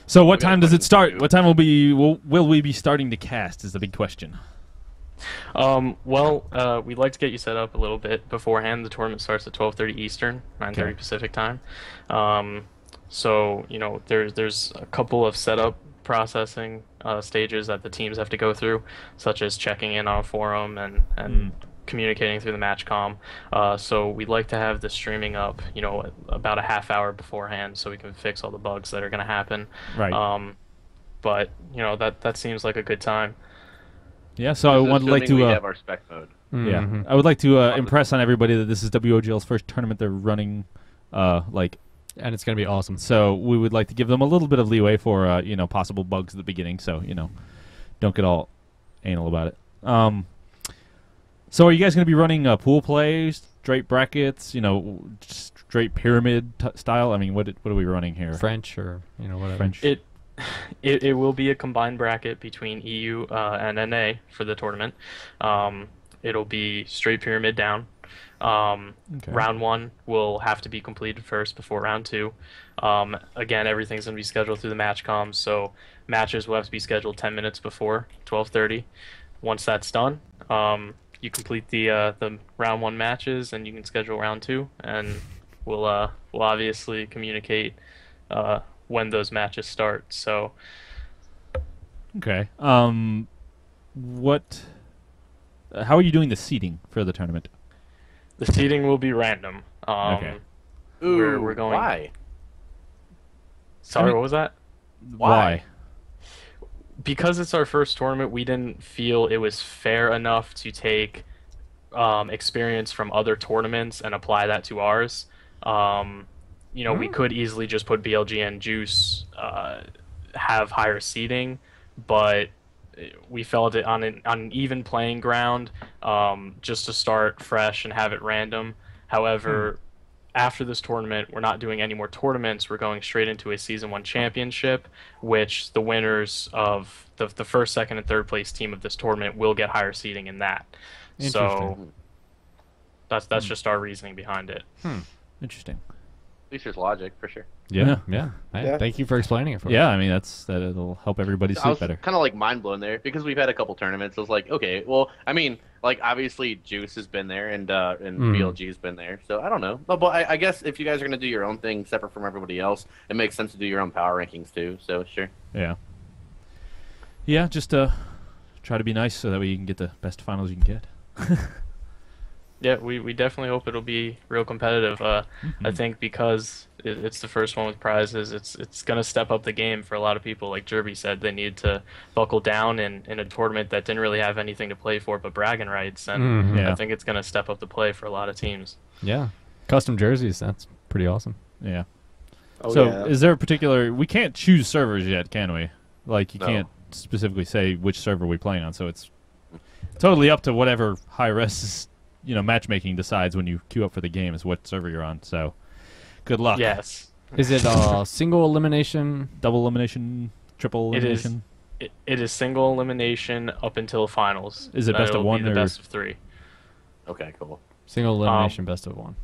So what got time does it questions start? too. What time will we be starting to cast is the big question. We'd like to get you set up a little bit beforehand. The tournament starts at 12:30 Eastern, 9:30 Okay. Pacific time. So there's a couple of setup processing stages that the teams have to go through, such as checking in on a forum and communicating through the match comm. So we'd like to have the streaming up, about a half hour beforehand, so we can fix all the bugs that are going to happen. Right. But that seems like a good time. Yeah. So I would like Assuming to. we have our spec mode. Yeah, Mhm. I would like to impress on everybody that this is WOGL's first tournament they're running. And it's going to be awesome. So we would like to give them a little bit of leeway for possible bugs at the beginning. So don't get all anal about it. So are you guys going to be running pool plays, straight brackets, straight pyramid style? I mean, what are we running here? French or, whatever. French. It will be a combined bracket between EU and NA for the tournament. It'll be straight pyramid down. Okay. Round 1 will have to be completed first before round 2. Again, everything's going to be scheduled through the match comms, so matches will have to be scheduled 10 minutes before 12:30. Once that's done, you complete the round 1 matches, and you can schedule round 2, and we'll obviously communicate when those matches start. So Okay. What? How are you doing the seeding for the tournament? the seating will be random. Okay. We're going. Why? Sorry, I mean- what was that? Why? Because it's our first tournament, we didn't feel it was fair enough to take experience from other tournaments and apply that to ours. We could easily just put BLG and Juice have higher seeding, but we felt it on an even playing ground, just to start fresh and have it random. However, after this tournament, we're not doing any more tournaments. We're going straight into a Season 1 championship, which the winners of the first, second, and third place team of this tournament will get higher seeding in that. So that's just our reasoning behind it. Interesting. At least there's logic, for sure. Yeah. Yeah. Hey, Yeah. Thank you for explaining it for us. Yeah, I mean that'll help everybody I sleep was better. kind of like mind blown there because we've had a couple tournaments. I was like, okay, well, I mean, like obviously Juice has been there and BLG's been there, so I don't know. But I guess if you guys are gonna do your own thing separate from everybody else, it makes sense to do your own power rankings too. So sure. Yeah. Yeah, just try to be nice so that way you can get the best finals you can get. Yeah, we definitely hope it'll be real competitive. I think because it's the first one with prizes, it's gonna step up the game for a lot of people. Like Jerbie said, they need to buckle down in a tournament that didn't really have anything to play for but bragging rights, and Yeah. I think it's gonna step up the play for a lot of teams. Yeah. Custom jerseys, that's pretty awesome. Yeah. Oh, So, yeah. is there a particular? We can't choose servers yet, can we? Like, you No. can't specifically say which server we playing on. So it's totally up to whatever hi-rez, matchmaking decides when you queue up for the game is what server you're on. So, good luck. Yes, Is it single elimination? Double elimination, triple it is. elimination. It is single elimination up until finals. Is it Then best of it'll one be the or- best of 3. Okay, cool. Single elimination, best of one.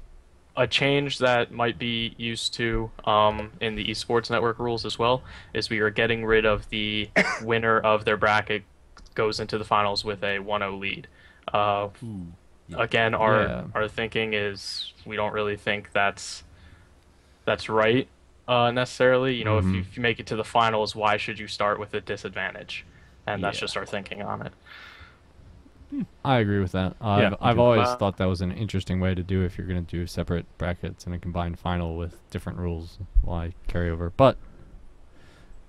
A change that might be used to in the esports network rules as well is we are getting rid of the winner of their bracket goes into the finals with a 1-0 lead. Again, our thinking is we don't really think that's right necessarily. If you make it to the finals, why should you start with a disadvantage? And that's just our thinking on it. I agree with that. Yeah, me I've too. always thought that was an interesting way to do if you're going to do separate brackets in a combined final with different rules. Why carry over? But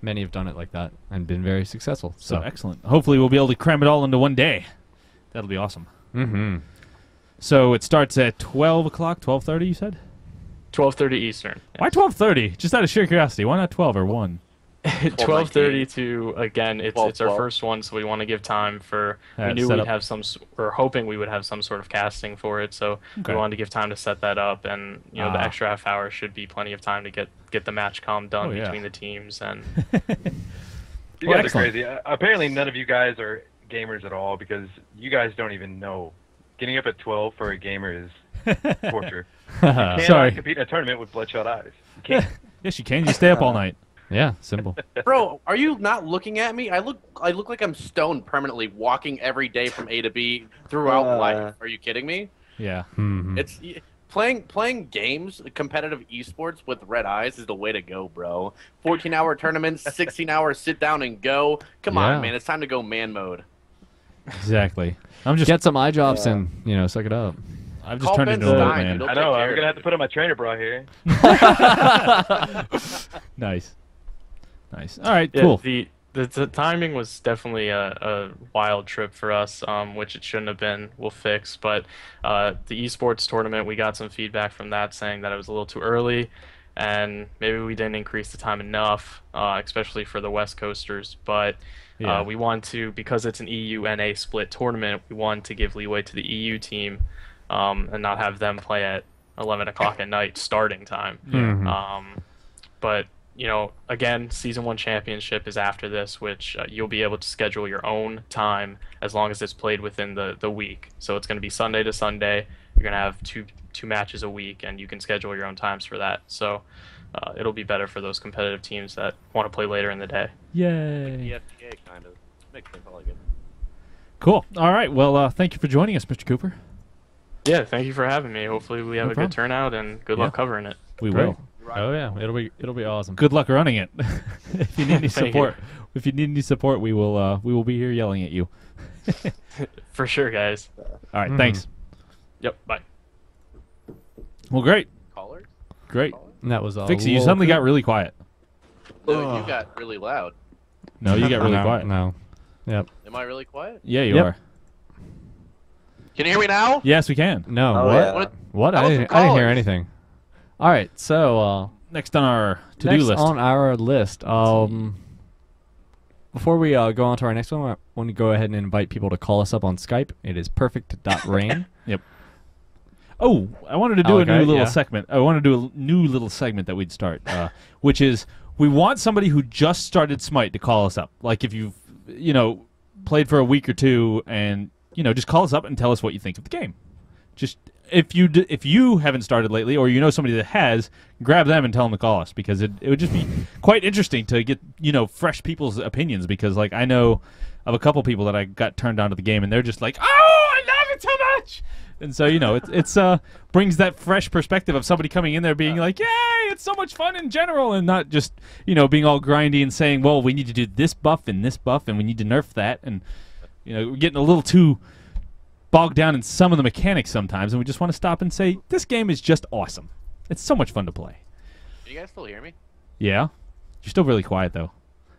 many have done it like that and been very successful. So So, excellent. Hopefully, we'll be able to cram it all into one day. That'll be awesome. So it starts at 12 o'clock, 12:30. You said. 12:30 Eastern. Why 12:30? Just out of sheer curiosity. Why not 12 or 1? 12:30 to again. It's 12, it's our 12. first one, so we want to give time for. We knew set we'd up. have we're hoping we would have some sort of casting for it, so Okay. we wanted to give time to set that up, and the Ah. extra half hour should be plenty of time to get the match comm done Oh, yeah. between the teams, and You Well, guys excellent. are crazy. Apparently, none of you guys are gamers at all because you guys don't even know. Getting up at 12 for a gamer is torture. Cannot Sorry. compete in a tournament with bloodshot eyes. You can't. Yes, you can. You stay up all night. yeah, simple. Bro, are you not looking at me? I look like I'm stoned permanently, walking every day from A to B throughout life. Are you kidding me? Yeah. It's playing games, competitive esports with red eyes is the way to go, bro. 14-hour tournaments, 16 hours, sit down and go. Come Yeah. on, man, it's time to go man mode. Exactly. I'm just. Get some eye drops and, suck it up. I've just Call turned Ben into an old Stein, man. dude. I They'll know. take I'm care gonna of have to put on my trainer bra here. Nice. Nice. All right. yeah, Cool. the timing was definitely a wild trip for us, which it shouldn't have been. We'll fix, but the esports tournament, we got some feedback from that saying that it was a little too early, and maybe we didn't increase the time enough, especially for the West Coasters. But Yeah. we want to, because it's an EU NA split tournament, we want to give leeway to the EU team and not have them play at 11 o'clock at night starting time. But again, season 1 championship is after this, which you'll be able to schedule your own time as long as it's played within the week. So it's going to be Sunday to Sunday. You're going to have two matches a week, and you can schedule your own times for that. So it'll be better for those competitive teams that want to play later in the day. Yay. EFTA kind of makes sense. I like it. Cool. All right. Well, thank you for joining us, Mr. Cooper. Yeah, thank you for having me. Hopefully we have No a problem. good turnout, and good luck covering it. We Great. will. Oh yeah, it'll be awesome. Good luck running it. If you need any Thank you. support, we will be here yelling at you. For sure, guys. All right. Thanks. Yep, bye. Well, great. Callers? Great. And that was Fixie, you suddenly got really quiet. No, you got really loud. No, you got really no, quiet. No. Yep. Am I really quiet? Yeah, you Yep. are. Can you hear me now? Yes, we can. No. Oh, what? yeah. What? That I was didn't, from I didn't hear college. anything. All right. So Next on our to-do next list. on our list. Before we go on to our next one, I want to go ahead and invite people to call us up on Skype. It is perfect.rain. Oh, I wanted to do a new Okay, little yeah. segment. I want to do a new little segment that we'd start, which is we want somebody who just started Smite to call us up. Like if you've, played for a week or two and, just call us up and tell us what you think of the game. Just if you haven't started lately or you know somebody that has, grab them and tell them to call us because it would just be quite interesting to get, fresh people's opinions because like I know of a couple people that I got turned on to the game and they're just like, "Oh, I love it so much." And so, it's brings that fresh perspective of somebody coming in there being like, "Yay, it's so much fun in general," and not just, being all grindy and saying, "Well, we need to do this buff and we need to nerf that," and we're getting a little too bogged down in some of the mechanics sometimes, and we just want to stop and say, this game is just awesome. It's so much fun to play. Can you guys still hear me? Yeah? You're still really quiet, though.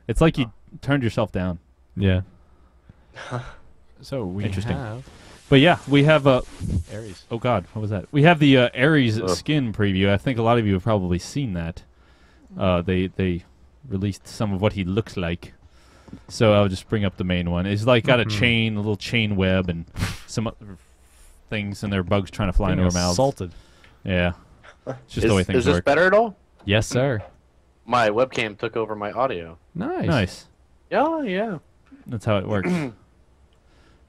It's like you turned yourself down. Yeah. So we Interesting. have But yeah, we have Aries. oh god, what was that? We have the Ares skin preview. I think a lot of you have probably seen that. They released some of what he looks like. So I'll just bring up the main one. It's like got a chain, a little chain web, and some other things, and there are bugs trying to fly into our mouths. Assaulted. Yeah. It's just the way things Is this work. better at all? Yes, sir. My webcam took over my audio. Nice. Nice. Yeah, yeah. That's how it works.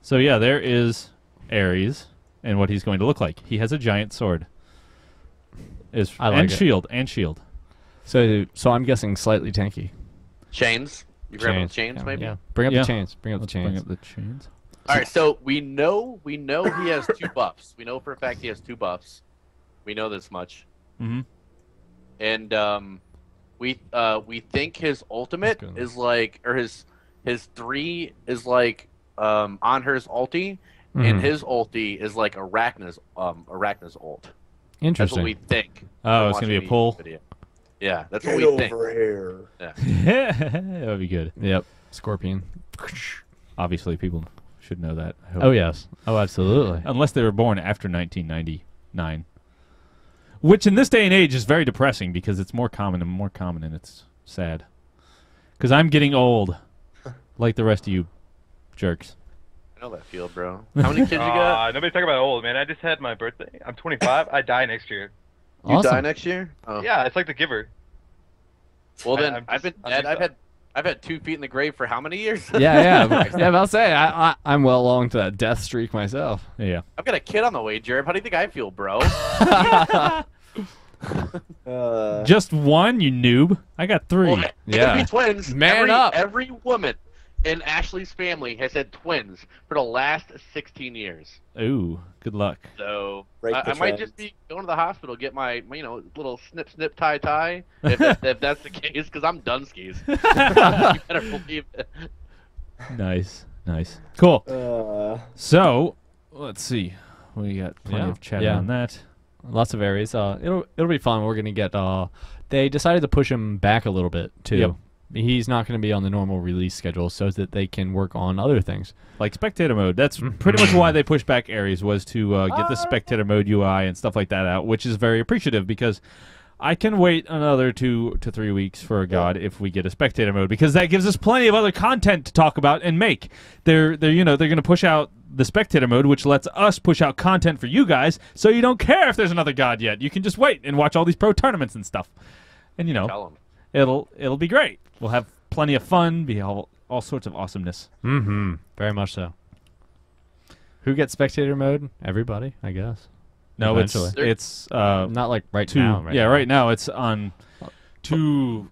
So yeah, there is Ares and what he's going to look like. He has a giant sword. I like and it. shield, and shield. So I'm guessing slightly tanky. Chains. You grabbing the chains, maybe? Yeah. Bring up Yeah. the chains. Bring up Let's the chains. bring up the chains. All right, so we know he has 2 buffs. We know for a fact he has 2 buffs. We know this much. Mm-hmm. And we think his ultimate goodness. is like, or his 3 is like on his ulti, and his ulti is like Arachna's ult. That's Interesting. what we think. Oh, from it's gonna be a watching the pull. video. Yeah, that's what we think. here. Yeah. That would be good. Yep. Scorpion. Obviously, people should know that. I hope. Oh yes. Oh, absolutely. Unless they were born after 1999. Which in this day and age is very depressing because it's more common and more common, and it's sad. Because I'm getting old, like the rest of you jerks. I know that feel, bro. How many kids you got? Nobody's talking about old, man. I just had my birthday. I'm 25. I die next year. You Awesome. die next year? Oh. Yeah, it's like the giver. Well then, I'm I've been I'm dead. just- I've had 2 feet in the grave for how many years? Yeah. Yeah, I'll say I'm well along to that death streak myself. Yeah. I've got a kid on the way, Jerb. How do you think I feel, bro? Just one, you noob. I got 3. Well, Yeah. Every twins. Man up. Every woman in Ashley's family has had twins for the last 16 years. Ooh, good luck. So Break I the might trend. just be going to the hospital, get my little snip tie tie, if that's the case, because I'm done skis. You better believe it. Nice. Cool. So, let's see. We got plenty Yeah. of chat Yeah. on that. Lots of areas. It'll be fun. We're gonna get. They decided to push him back a little bit too. Yep. He's not going to be on the normal release schedule, so that they can work on other things. Like spectator mode. That's pretty much why they pushed back Ares, was to get the spectator mode UI and stuff like that out, which is very appreciative because I can wait another 2 to 3 weeks for a god if we get a spectator mode, because that gives us plenty of other content to talk about and make. They're going to push out the spectator mode, which lets us push out content for you guys, so you don't care if there's another god yet. You can just wait and watch all these pro tournaments and stuff, and Tell 'em. it'll be great. We'll have plenty of fun, be all sorts of awesomeness. Mm-hmm. Very much so. Who gets spectator mode? Everybody, I guess. No, Eventually. it's Not like right 2. now. Right now it's on 2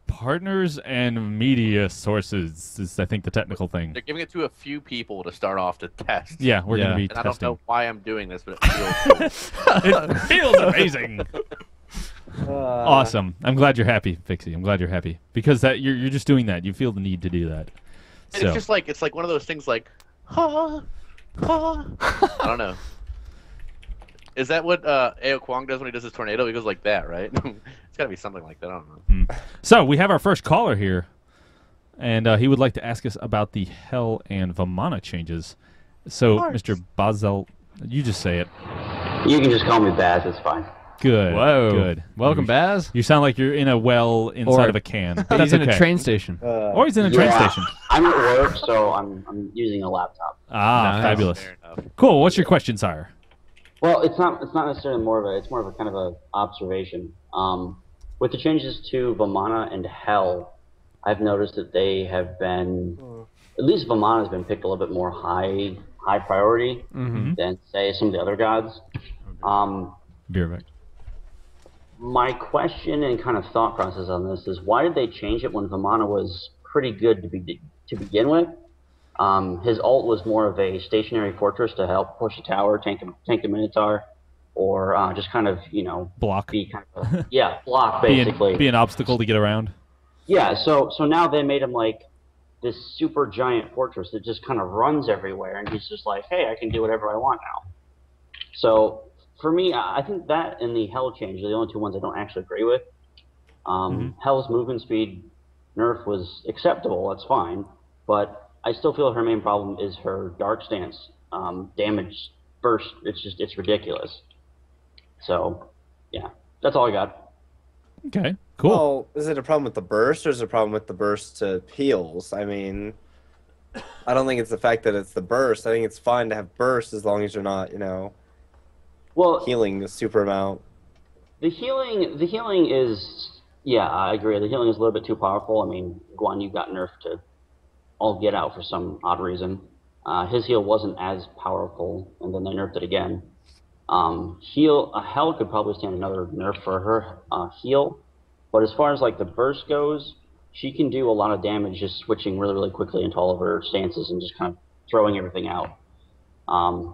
partners and media sources is, I think, the technical thing. They're giving it to a few people to start off to test. Yeah, we're Yeah. going to be And I don't testing. know why I'm doing this, but it feels It feels amazing. Awesome. I'm glad you're happy, Pixie. I'm glad you're happy because that you're just doing that. You feel the need to do that. And So it's just like one of those things like, I don't know. Is that what Ao Kwong does when he does his tornado? He goes like that, right? It's got to be something like that. I don't know. So we have our first caller here, and he would like to ask us about the Hell and Vamana changes. So, Mr. Bazel, you just say it. You can just call me Baz, it's fine. Good. Whoa. Good. Welcome, Baz. You sound like you're in a well inside Or- of a can. But That's he's in okay. a train station. Or he's in a train Yeah, station. I'm at work, so I'm using a laptop. Ah, Nice. fabulous. Fair enough. Cool. What's your question, sire? Well, it's not necessarily it's more of a kind of a observation. With the changes to Vamana and Hell, I've noticed that they have been, at least Vamana has been picked a little bit more high priority than say some of the other gods. Beer back. My question and kind of thought process on this is, why did they change it when Vamana was pretty good to begin with? His ult was more of a stationary fortress to help push a tower, tank the Minotaur, or just kind of, Block. be kind of block Be basically. an obstacle to get around. Yeah, so now they made him like this super giant fortress that just kind of runs everywhere, and he's just like, hey, I can do whatever I want now. So for me, I think that and the Hell change are the only two ones I don't actually agree with. Hell's movement speed nerf was acceptable, that's fine, but I still feel her main problem is her dark stance. Damage burst, it's ridiculous. So, yeah, that's all I got. Okay, cool. Well, is it a problem with the burst, or is it a problem with the burst to heals? I mean, I don't think it's the fact that it's the burst. I think it's fine to have burst as long as you're not, Well, healing a super amount. the healing is, yeah, I agree. The healing is a little bit too powerful. I mean, Guan Yu got nerfed to all get out for some odd reason. His heal wasn't as powerful, and then they nerfed it again. Hell could probably stand another nerf for her heal, but as far as like the burst goes, she can do a lot of damage just switching really, really quickly into all of her stances and just kind of throwing everything out.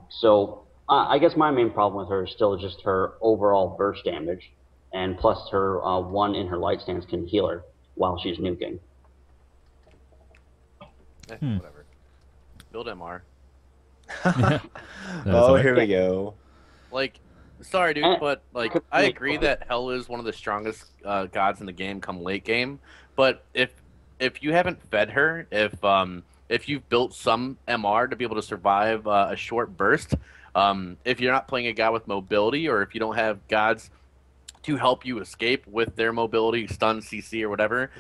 So I guess my main problem with her is still just her overall burst damage, and plus her one in her light stance can heal her while she's nuking. Whatever. Build MR. Oh, here we go. Like, sorry, dude, but like, I agree that Hell is one of the strongest gods in the game come late game. But if you haven't fed her, if you've built some MR to be able to survive a short burst, if you're not playing a god with mobility, or if you don't have gods to help you escape with their mobility, stun, CC, or whatever,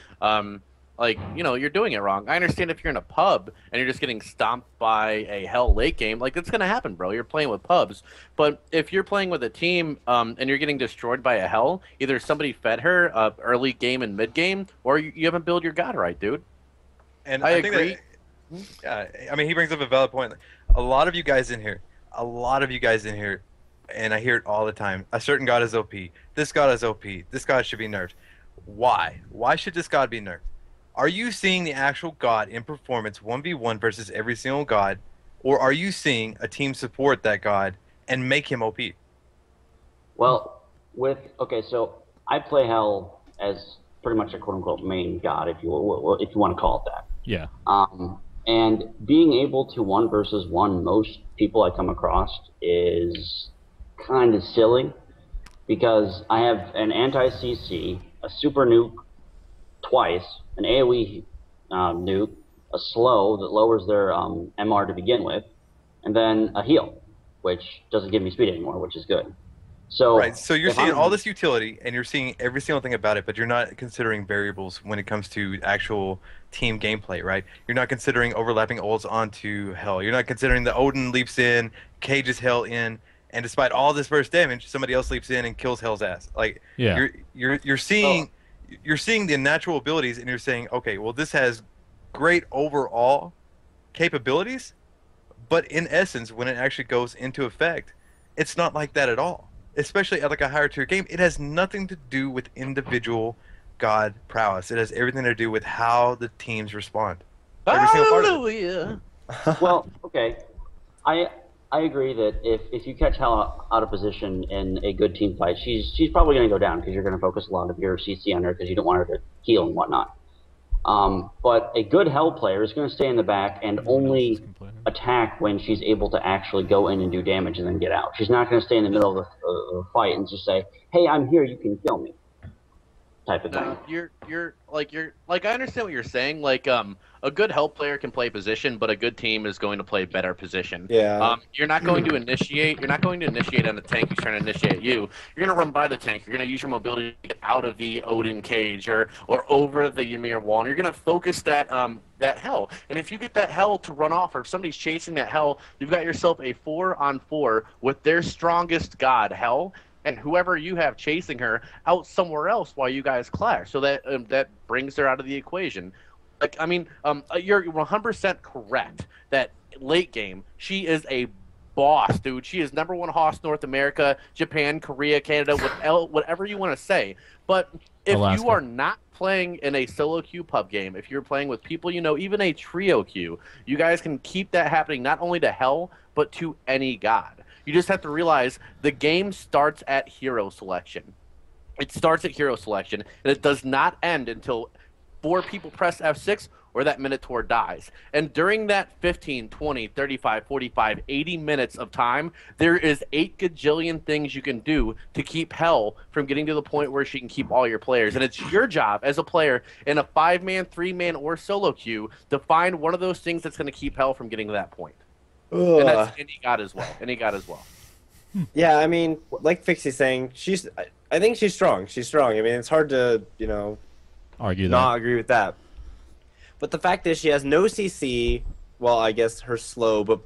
like, you're doing it wrong. I understand if you're in a pub and you're just getting stomped by a Hell late game, like, it's going to happen, bro. You're playing with pubs. But if you're playing with a team and you're getting destroyed by a Hell, either somebody fed her early game and mid game, or you haven't built your god right, dude. And I think agree. Yeah, I mean, he brings up a valid point. A lot of you guys in here, and I hear it all the time, a certain god is OP. This god is OP. This god should be nerfed. Why? Why should this god be nerfed? Are you seeing the actual god in performance 1v1 versus every single god, or are you seeing a team support that god and make him OP? Well, so I play Hell as pretty much a quote-unquote main god, if you want to call it that. Yeah. And being able to 1 versus 1 most people I come across is kind of silly, because I have an anti-CC, a super nuke twice, an AoE nuke, a slow that lowers their MR to begin with, and then a heal, which doesn't give me speed anymore, which is good. So right, so you're seeing all this utility, and you're seeing every single thing about it, but you're not considering variables when it comes to actual team gameplay, right? You're not considering overlapping ults onto Hell. You're not considering the Odin leaps in, cages Hell in, and despite all this burst damage, somebody else leaps in and kills Hell's ass. Like, Yeah. you're seeing the natural abilities, and you're saying, okay, well, this has great overall capabilities, but in essence, when it actually goes into effect, it's not like that at all. Especially at like a higher tier game, it has nothing to do with individual god prowess. It has everything to do with how the teams respond. Every single part of it. Well, okay, I agree that if you catch Hell out of position in a good team fight, she's probably going to go down because you're going to focus a lot of your CC on her because you don't want her to heal and whatnot. But a good Hell player is going to stay in the back and only attack when she's able to actually go in and do damage and then get out. She's not going to stay in the middle of the fight and just say, "Hey, I'm here. You can kill me," type of thing. You're I understand what you're saying. Like, a good Hell player can play position, but a good team is going to play better position. Yeah. You're not going to initiate. You're not going to initiate on a tank who's trying to initiate you. You're going to run by the tank. You're going to use your mobility to get out of the Odin cage or over the Ymir wall. And you're going to focus that Hell. And if you get that Hell to run off, or if somebody's chasing that Hell, you've got yourself a 4-on-4 with their strongest god, Hell, and whoever you have chasing her out somewhere else while you guys clash. So that brings her out of the equation. Like, I mean, you're 100% correct that late game, she is a boss, dude. She is #1 host North America, Japan, Korea, Canada, whatever you want to say. But if Alaska. you are not playing in a solo queue pub game, if you're playing with people you know, even a trio queue, you guys can keep that happening not only to Hell, but to any god. You just have to realize the game starts at hero selection. It starts at hero selection, and it does not end until 4 people press F6 or that Minotaur dies. And during that 15, 20, 35, 45, 80 minutes of time, there is 8 gajillion things you can do to keep Hell from getting to the point where she can keep all your players. And it's your job as a player in a 5-man, 3-man, or solo queue to find one of those things that's going to keep Hell from getting to that point. And he got as well. Yeah, I mean, like Fixie's saying, I think she's strong. She's strong. I mean, it's hard to, Argue not that. agree with that. But the fact is she has no CC. Well, I guess her slow, but,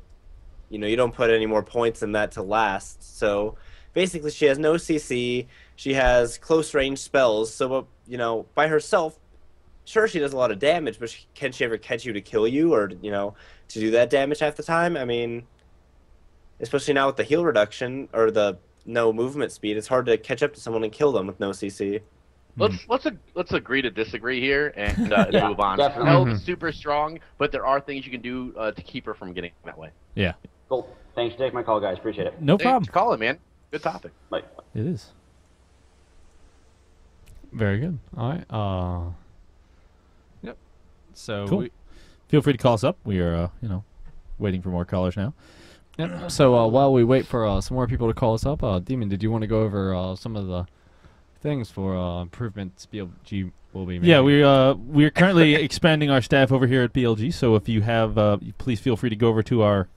you don't put any more points in that to last. So, basically, she has no CC. She has close range spells. So, by herself, sure, she does a lot of damage, but can she ever catch you to kill you or, to do that damage half the time? I mean, especially now with the heal reduction or the no movement speed, it's hard to catch up to someone and kill them with no CC. Let's agree to disagree here and move on. Definitely. Hell's super strong, but there are things you can do to keep her from getting that way. Yeah. Cool. Thanks for taking my call, guys. Appreciate it. No Thanks problem. for calling, man. Good topic. Bye. It is. Very good. All right. Yep. So Cool. Feel free to call us up. We are, waiting for more callers now. Yep. So while we wait for some more people to call us up, Demon, did you want to go over some of the things for improvements BLG will be making? Yeah, we are currently expanding our staff over here at BLG. So if you have, please feel free to go over to our.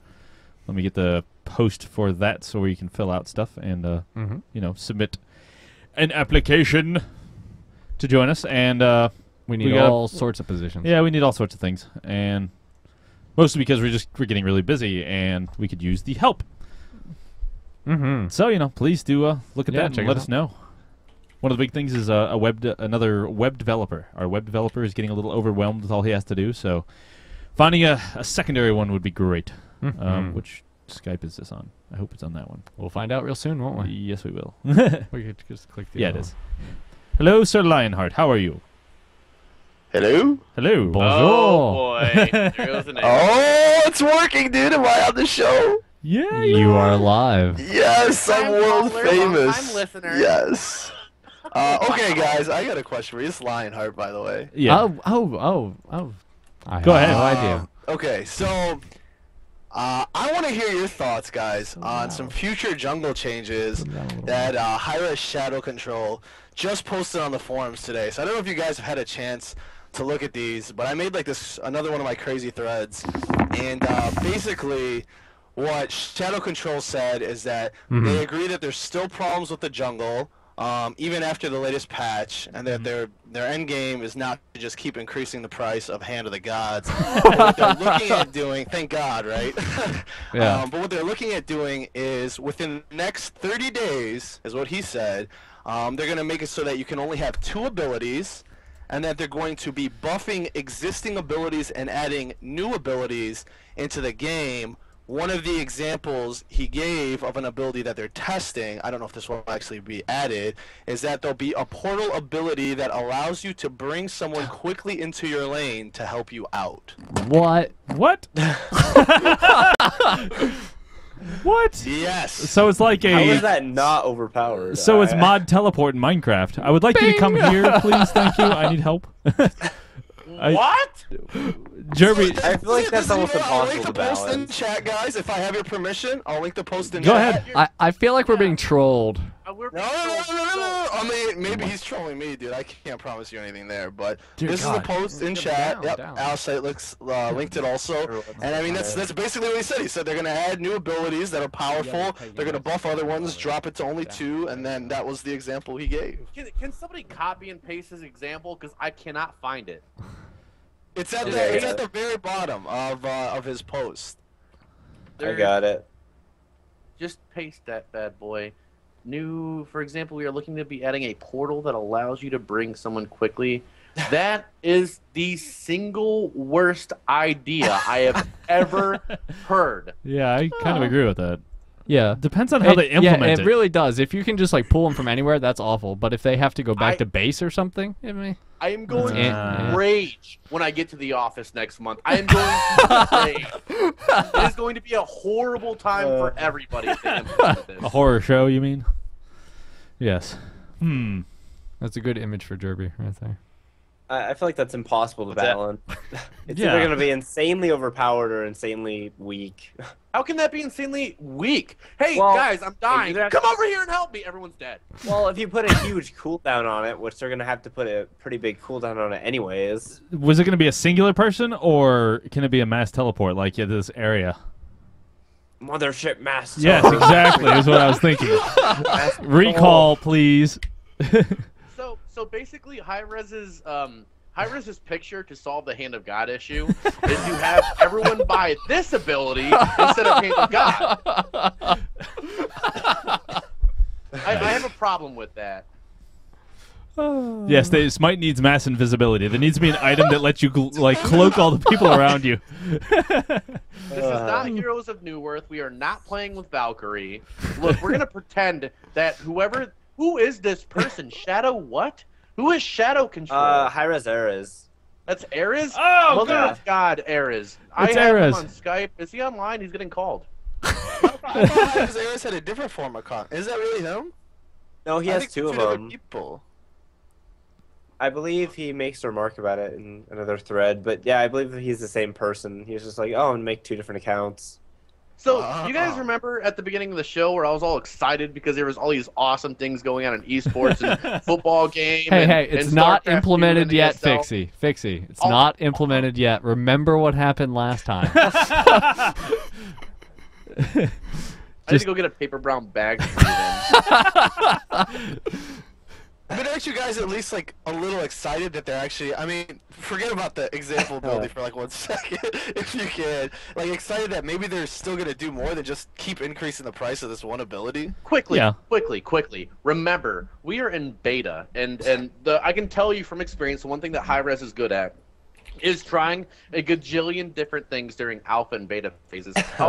Let me get the post for that so where you can fill out stuff and submit an application to join us. And we need got all sorts of positions. yeah, we need all sorts of things, and mostly because we're getting really busy and we could use the help. Mm-hmm. So please do look at Yeah, that check and it let out. us know. One of the big things is another web developer. Our web developer is getting a little overwhelmed with all he has to do, so finding a secondary one would be great. Which Skype is this on? I hope it's on that one. We'll find out real soon, won't we? Yes, we will. We could just click the Yeah, it is. Hello, Sir Lionheart. How are you? Hello? Hello. Oh Bonjour. boy, there goes an Oh, it's working, dude. Am I on the show? Yeah, You are live. Yes, I'm world caller, famous. long-time listener. Yes. Okay, guys, I got a question for you. It's Lionheart, by the way. Yeah. Oh. I Go have ahead. No idea. Okay, so I want to hear your thoughts, guys, on some future jungle changes that hi-rez Shadow Control just posted on the forums today. So I don't know if you guys have had a chance to look at these, but I made like another one of my crazy threads, and basically what Shadow Control said is that they agree that there's still problems with the jungle, even after the latest patch, and that their end game is not to just keep increasing the price of Hand of the Gods. But what they're looking at doing, thank God, right? Yeah. But what they're looking at doing is within the next 30 days, is what he said, they're going to make it so that you can only have 2 abilities, and that they're going to be buffing existing abilities and adding new abilities into the game. One of the examples he gave of an ability that they're testing, I don't know if this will actually be added, is that there'll be a portal ability that allows you to bring someone quickly into your lane to help you out. What? What? What? Yes. So it's like How is a. that not overpowered? So it's mod teleport in Minecraft. I would like you to come here, please. Thank you. I need help. What? Jerbie, I feel like that's almost I'll link impossible the to post in balance. chat, guys. If I have your permission, I'll link the post in Go chat. ahead. I feel like we're being trolled. We're No. I mean, maybe he's trolling me, dude. I can't promise you anything there, but Dear this God. is the post in Down, chat. Yep, down. Al linked it also. And I mean, that's basically what he said. He said they're gonna add new abilities that are powerful. They're gonna buff other ones, drop it to only 2, and then that was the example he gave. Can somebody copy and paste his example? Because I cannot find it. It's at Yeah. the very bottom of his post. I got it. Just paste that bad boy. New, for example, we are looking to be adding a portal that allows you to bring someone quickly. That is the single worst idea I have ever heard. yeah, I kind of agree with that. Yeah. Depends on how they implement yeah, it. it really does. If you can just like pull them from anywhere, that's awful. But if they have to go back to base or something, I mean, I am going to Yeah. rage when I get to the office next month. I am going to rage. It is going to be a horrible time for everybody if they implement this. A horror show, you mean? Yes. that's a good image for Jerbie right there. I feel like that's impossible to What's that? balance. It's Yeah. either going to be insanely overpowered or insanely weak. How can that be insanely weak? Hey, Well, guys, I'm dying. you have Come to- over here and help me. Everyone's dead. Well, if you put a huge cooldown on it, which they're going to have to put a pretty big cooldown on it anyways. Was it going to be a singular person, or can it be a mass teleport like in this area? Mothership mass. Yes, exactly. Is what I was thinking. Recall, please. So basically, hi-rez's picture to solve the Hand of God issue is to have everyone buy this ability instead of Hand of God. I have a problem with that. Yes, Smite needs mass invisibility. There needs to be an item that lets you cloak all the people around you. This is not Heroes of New Earth. We are not playing with Valkyrie. Look, we're gonna pretend that who is this person? Shadow what? Who is Shadow Control? Hi-rez Erez. That's Ares? Oh, Mother God. of God, Ares. I It's have Ares. him on Skype. Is he online? He's getting called. I thought hi-rez Erez had a different form of con. Is that really him? No, he I has think two of different them. people. I believe he makes a remark about it in another thread, but yeah, I believe he's the same person. He was just like, oh, and make 2 different accounts. So, you guys remember at the beginning of the show where I was all excited because there was all these awesome things going on in esports and football game? Hey, it's and not StarCraft 2 implemented and yet, ESL? Fixie. It's Oh. not implemented yet. Remember what happened last time. I need to go get a paper brown bag for you then. But aren't you guys at least like a little excited that they're actually? I mean, forget about the example ability for like 1 second, if you can. Like excited that maybe they're still gonna do more than just keep increasing the price of this one ability. Quickly, Yeah. quickly. Remember, we are in beta, and I can tell you from experience, the one thing that hi-rez is good at is trying a gajillion different things during alpha and beta phases. I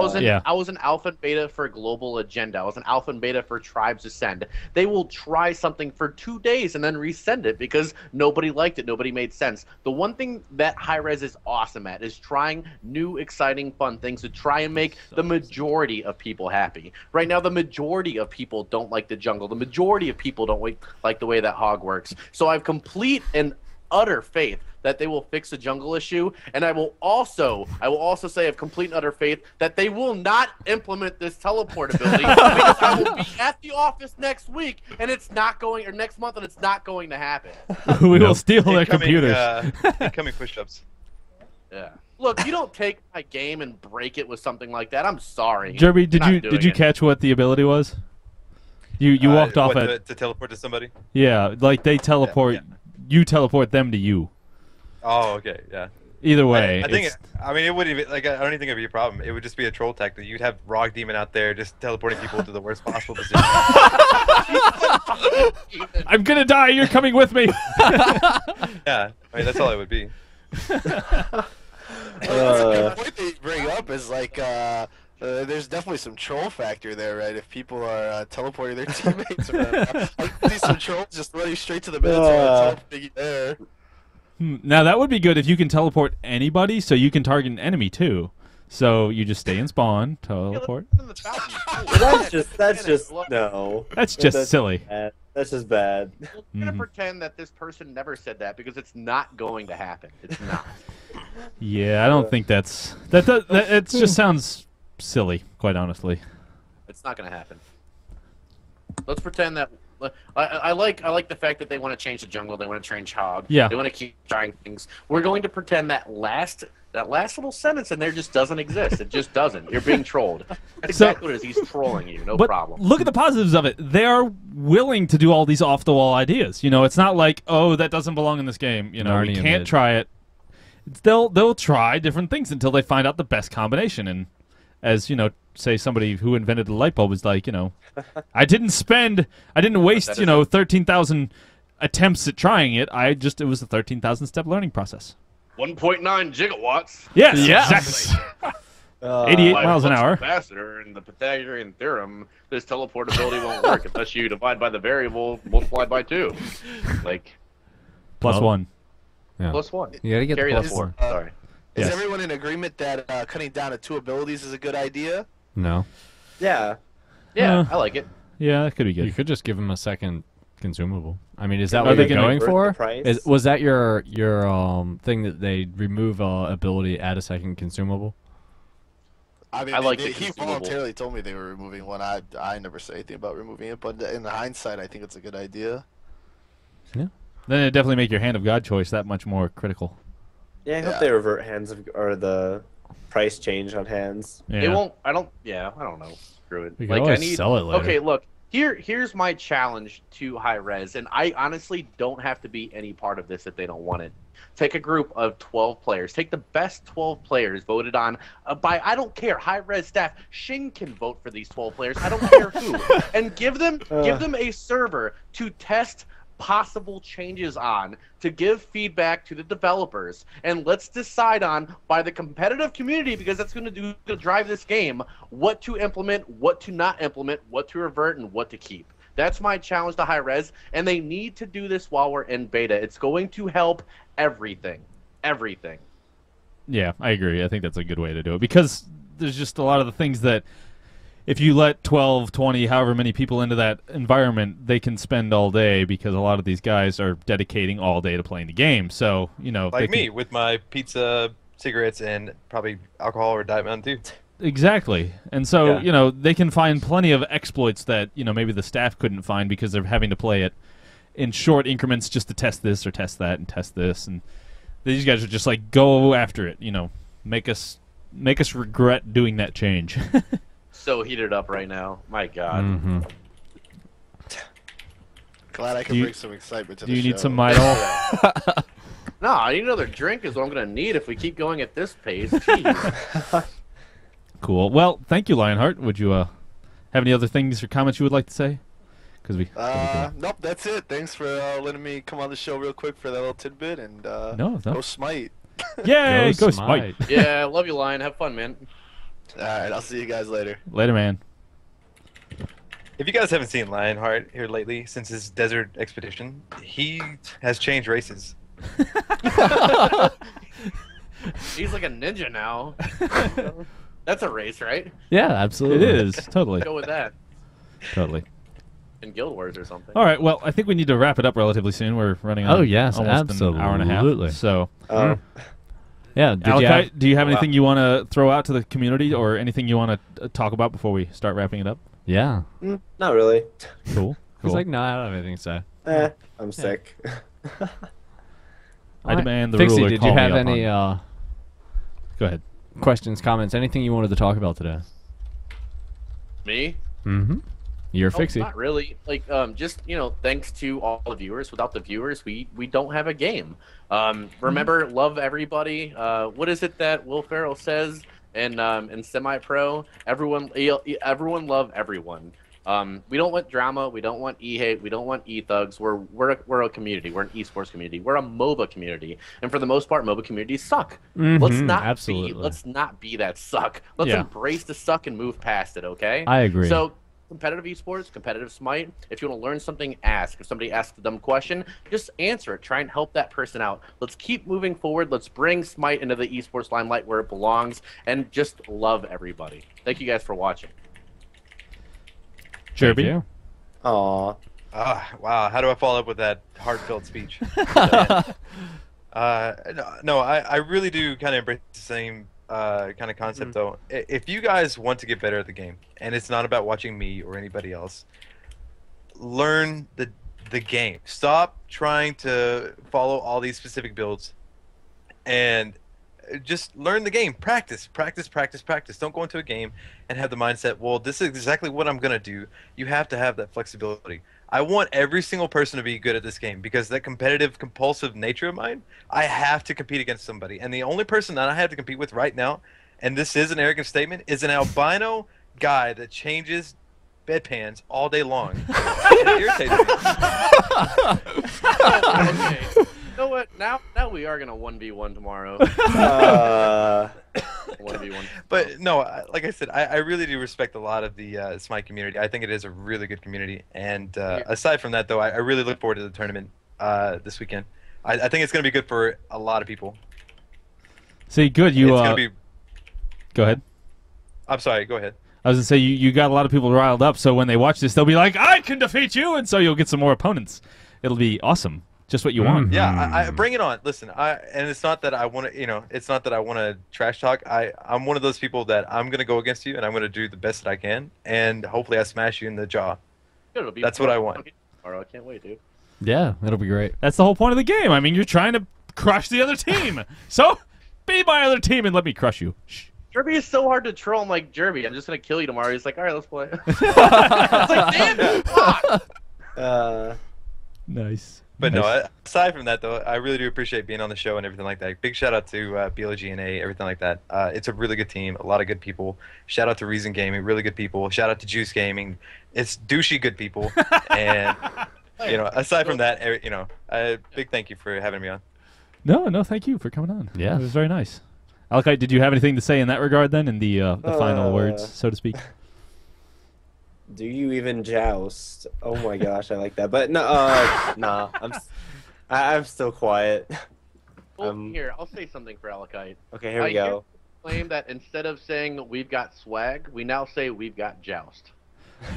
was in alpha and beta for Global Agenda. I was in alpha and beta for Tribes Ascend. They will try something for 2 days and then resend it because nobody liked it, nobody made sense. The one thing that hi-rez is awesome at is trying new, exciting, fun things to try and make the majority of people happy. Right now, the majority of people don't like the jungle. The majority of people don't like the way that hog works. So I have complete and utter faith that they will fix the jungle issue, and I will also say I have complete and utter faith that they will not implement this teleport ability because I will be at the office next week and it's not going, or next month, and it's not going to happen. We will steal their Incoming, computers. Incoming push-ups. Yeah. Look, you don't take my game and break it with something like that. I'm sorry. Jerbie, Not did doing you it. catch what the ability was? You walked off What, at to teleport to somebody. yeah, like they teleport. Yeah. You teleport them to you. Oh, okay, yeah. Either way, I think. it's- I mean, it wouldn't even like. I don't even think it'd be a problem. It would just be a troll tactic. You'd have Rock Demon out there just teleporting people to the worst possible position. I'm gonna die. You're coming with me. Yeah, I mean that's all it would be. That's a good point that you bring up. Is like there's definitely some troll factor there, right? If people are teleporting their teammates around, I see some trolls just running straight to the middle and teleporting you there. Now that would be good if you can teleport anybody, so you can target an enemy too. So you just stay in spawn, teleport. That's just no. That's just silly. Bad. That's just bad. We're gonna pretend that this person never said that because it's not going to happen. It's not. Yeah, I don't think that it just sounds silly, quite honestly. It's not gonna happen. Let's pretend that. I like the fact that they want to change the jungle. They want to change hog. Yeah. They want to keep trying things. We're going to pretend that last little sentence in there just doesn't exist. It just doesn't. You're being trolled. That's exactly what it is. He's trolling you. No But problem. look at the positives of it. They are willing to do all these off-the-wall ideas. You know, it's not like, oh, that doesn't belong in this game. You know, we Narnia can't mid. try it. They'll try different things until they find out the best combination. And as you know, say somebody who invented the light bulb was like, you know, I didn't waste, 13,000 attempts at trying it. It was a 13,000 step learning process. 1.9 gigawatts. Yes, Yes. exactly. 88 miles an hour. Faster, and the Pythagorean theorem, this teleport ability won't work unless you divide by the variable multiplied by 2. Like, Plus one. Yeah. plus 1. You gotta get Carry the that plus 4. Sorry. Is Yes. everyone in agreement that cutting down to 2 abilities is a good idea? No. Yeah. Yeah, Uh, I like it. Yeah, that could be You good. could just give him a second consumable. I mean, is that Are what they you're gonna going invert for? the price? Was that your thing that they remove ability add a second consumable? I mean, I like the he consumable. voluntarily told me they were removing one. I never said anything about removing it, but in hindsight, I think it's a good idea. Then it definitely make your hand of God choice that much more critical. Yeah, I hope Yeah. they revert hands of, or the price change on hands. Yeah. It won't. I don't. Yeah, I don't know. Screw it. We can Like I always need. sell it later. Okay, look. Here's my challenge to hi-rez, and I honestly don't have to be any part of this if they don't want it. Take a group of 12 players. Take the best 12 players voted on by, I don't care, hi-rez staff. Shing can vote for these 12 players. I don't care who. And give them a server to test possible changes on, to give feedback to the developers, and let's decide on, by the competitive community, because that's going to drive this game, what to implement, what to not implement, what to revert, and what to keep. That's my challenge to hi-rez, and they need to do this while we're in beta. It's going to help everything. Everything. Yeah, I agree. I think that's a good way to do it because there's just a lot of the things that if you let 12, 20, however many people into that environment, they can spend all day because a lot of these guys are dedicating all day to playing the game. So, you know, Like me with my pizza, cigarettes, and probably alcohol or Diet Mountain Dew. Exactly. And so, Yeah. you know, they can find plenty of exploits that, you know, maybe the staff couldn't find because they're having to play it in short increments just to test this or test that and test this. And these guys are just like, go after it, you know, make us regret doing that change. So heated up right now. My God. Mm-hmm. Glad I Do could you- bring some excitement to Do the you show. need some Midol? No, I need another drink is what I'm going to need if we keep going at this pace. Jeez. Cool. Well, thank you, Lionheart. Would you have any other things or comments you would like to say? Because we Nope, that's it. Thanks for letting me come on the show real quick for that little tidbit, and No. go Smite. Yay, Go go Smite. Smite. Yeah, love you, Lion. Have fun, man. All right, I'll see you guys later. Later, man. If you guys haven't seen Lionheart here lately, since his desert expedition, he has changed races. He's like a ninja now. That's a race, right? Yeah, It absolutely. is. Totally. Go with that. Totally. In Guild Wars or something. All right. Well, I think we need to wrap it up relatively soon. We're running on Oh, yes, almost an hour and a half. absolutely. So, Yeah. Did you Alakai, have, do you have Wow. anything you want to throw out to the community or anything you want to talk about before we start wrapping it up? yeah. Not really. Cool. He's Cool. like, no, I don't have anything to say. I'm sick. I demand the Fixie, ruler did call you me have up any on- Go ahead. questions, comments, anything you wanted to talk about today? Me? Mm-hmm. You're Fixie. Not really. Like, just, thanks to all the viewers. Without the viewers, we don't have a game. Remember, love everybody. What is it that Will Ferrell says in Semi-Pro? Everyone love everyone. We don't want drama. We don't want e-hate. We don't want e-thugs. We're a community. We're an esports community. We're a MOBA community. And for the most part, MOBA communities suck. Let's not be that suck. Let's Yeah. embrace the suck and move past it, okay? I agree. So, competitive esports, competitive Smite, if you want to learn something, ask. If somebody asks a dumb question, just answer it. Try and help that person out. Let's keep moving forward. Let's bring Smite into the esports limelight where it belongs, and just love everybody. Thank you guys for watching. Thank Jerbie? you. Aw. Wow, how do I follow up with that heartfelt speech? No, I really do kind of embrace the same kind of concept, though. If you guys want to get better at the game, and it's not about watching me or anybody else, learn the game. Stop trying to follow all these specific builds, and just learn the game. Practice. Don't go into a game and have the mindset, well, this is exactly what I'm going to do. You have to have that flexibility. I want every single person to be good at this game because that competitive, compulsive nature of mine, I have to compete against somebody. And the only person that I have to compete with right now, and this is an arrogant statement, is an albino guy that changes bedpans all day long. It irritates me. Okay. You know what? Now we are gonna 1v1 tomorrow. 1v1. But no, like I said, I really do respect a lot of the Smite community. I think it is a really good community. And aside from that, though, I really look forward to the tournament this weekend. I think it's going to be good for a lot of people. See, good. It's You going to be. go ahead. I'm sorry. Go ahead. I was gonna say you got a lot of people riled up, so when they watch this, they'll be like, "I can defeat you," and so you'll get some more opponents. It'll be awesome, just what you want. Yeah, I bring it on. Listen, and it's not that I want to, it's not that I want to trash talk. I'm one of those people that I'm gonna go against you, and I'm gonna do the best that I can, and hopefully I smash you in the jaw. That's what I want. I can't wait, dude. Yeah, it'll be great. That's the whole point of the game. I mean, you're trying to crush the other team, so be my other team and let me crush you. Shh. Jerbie is so hard to troll. I'm like, Jerbie, I'm just gonna kill you tomorrow. He's like, all right, let's play. It's like, damn it, fuck. Nice. But nice. no, aside from that, though, I really do appreciate being on the show and everything like that. Big shout out to BLGNA, everything like that. It's a really good team, a lot of good people. Shout out to Reason Gaming, really good people. Shout out to Juice Gaming. It's douchey good people. And, aside from that, big thank you for having me on. No, thank you for coming on. Yeah. It was very nice. Alakite, did you have anything to say in that regard then, in the final words, so to speak? Do you even joust? Oh my gosh, I like that. But no, nah, I'm still quiet. Well, here, I'll say something for Alakite. Okay, here we go. Claim that instead of saying we've got swag, we now say we've got joust.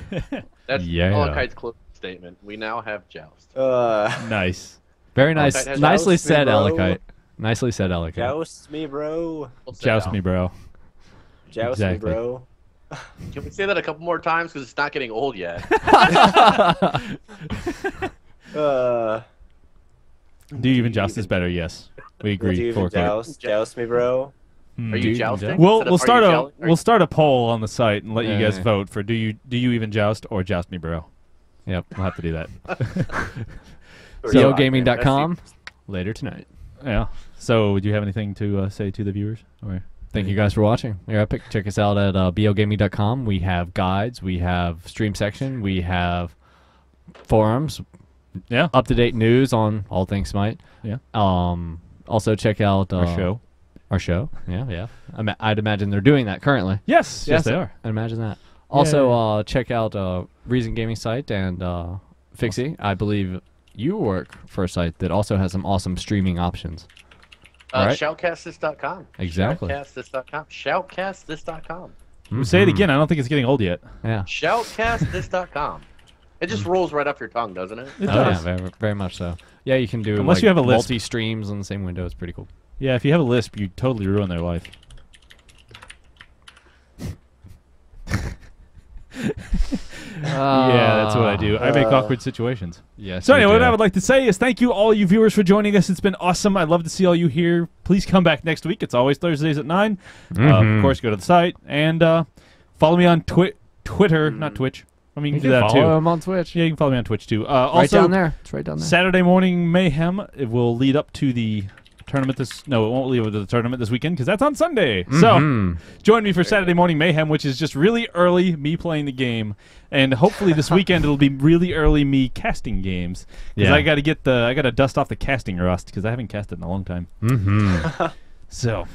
That's Alakite's closing statement. We now have joust. Nice. Very nice. Nicely said, Alakite. Nicely said, Alakite. Joust me, bro. Joust me, bro. Joust me, bro. Can we say that a couple more times? Because it's not getting old yet. Do you even joust is better? Yes, we agree. Do you even joust me, bro? Are you jousting? We'll start a poll on the site and let you guys vote for do you even joust or joust me, bro? Yep, we'll have to do that. BOGaming.com later tonight. Yeah. So, do you have anything to say to the viewers? Or thank you guys for watching. You're epic. Check us out at BOGaming.com. We have guides. We have stream section. We have forums. Yeah. Up-to-date news on all things Smite. Yeah. Also, check out our show. Our show. Yeah. I'd imagine they're doing that currently. Yes, they are. I'd imagine that. Also, check out Reason Gaming site and Fixie. I believe you work for a site that also has some awesome streaming options. Right? Shoutcastthis.com. Exactly. Shoutcastthis.com. Shoutcastthis.com. Say it again. I don't think it's getting old yet. Yeah. Shoutcastthis.com. It just rolls right off your tongue, doesn't it? It does. Yeah, very, very much so. Yeah, you can do unless you have a lisp. multi-streams on the same window. It's pretty cool. Yeah, if you have a lisp, you totally ruin their life. Yeah, that's what I do. I make awkward situations. Yes. So anyway, what I would like to say is thank you all you viewers for joining us. It's been awesome. I'd love to see all you here. Please come back next week. It's always Thursdays at 9. Of course, go to the site and follow me on Twitter, not Twitch. I mean, you can do that too. Follow him on Twitch. Yeah, you can follow me on Twitch too. Right also, down there. It's right down there. Saturday morning mayhem. It will lead up to the tournament it won't lead up to the tournament this weekend because that's on Sunday. So join me for Saturday morning mayhem, which is just really early me playing the game, and hopefully this weekend it'll be really early me casting games because I got to dust off the casting rust because I haven't casted in a long time. So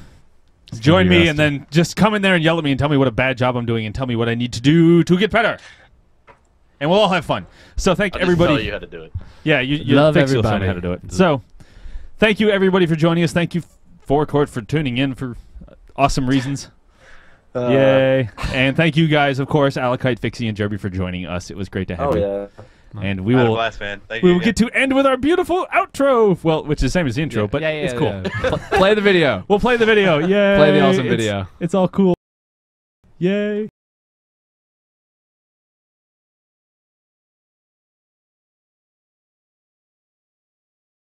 join me and then just come in there and yell at me and tell me what a bad job I'm doing and tell me what I need to do to get better. And we'll all have fun. So thank everybody. I'll tell you how to do it. Yeah, you love fix you'll show me everybody. how to do it. So thank you everybody for joining us. Thank you Forecourt for tuning in for awesome reasons. Yay! And thank you guys, of course, Alakite, Fixie, and Jerbie for joining us. It was great to have you. Yeah. And we I had a will blast, man. Thank we you will get to end with our beautiful outro. Well, which is the same as the intro, but it's cool. Play the video. We'll play the video. Yay! Play the awesome video. It's all cool. Yay!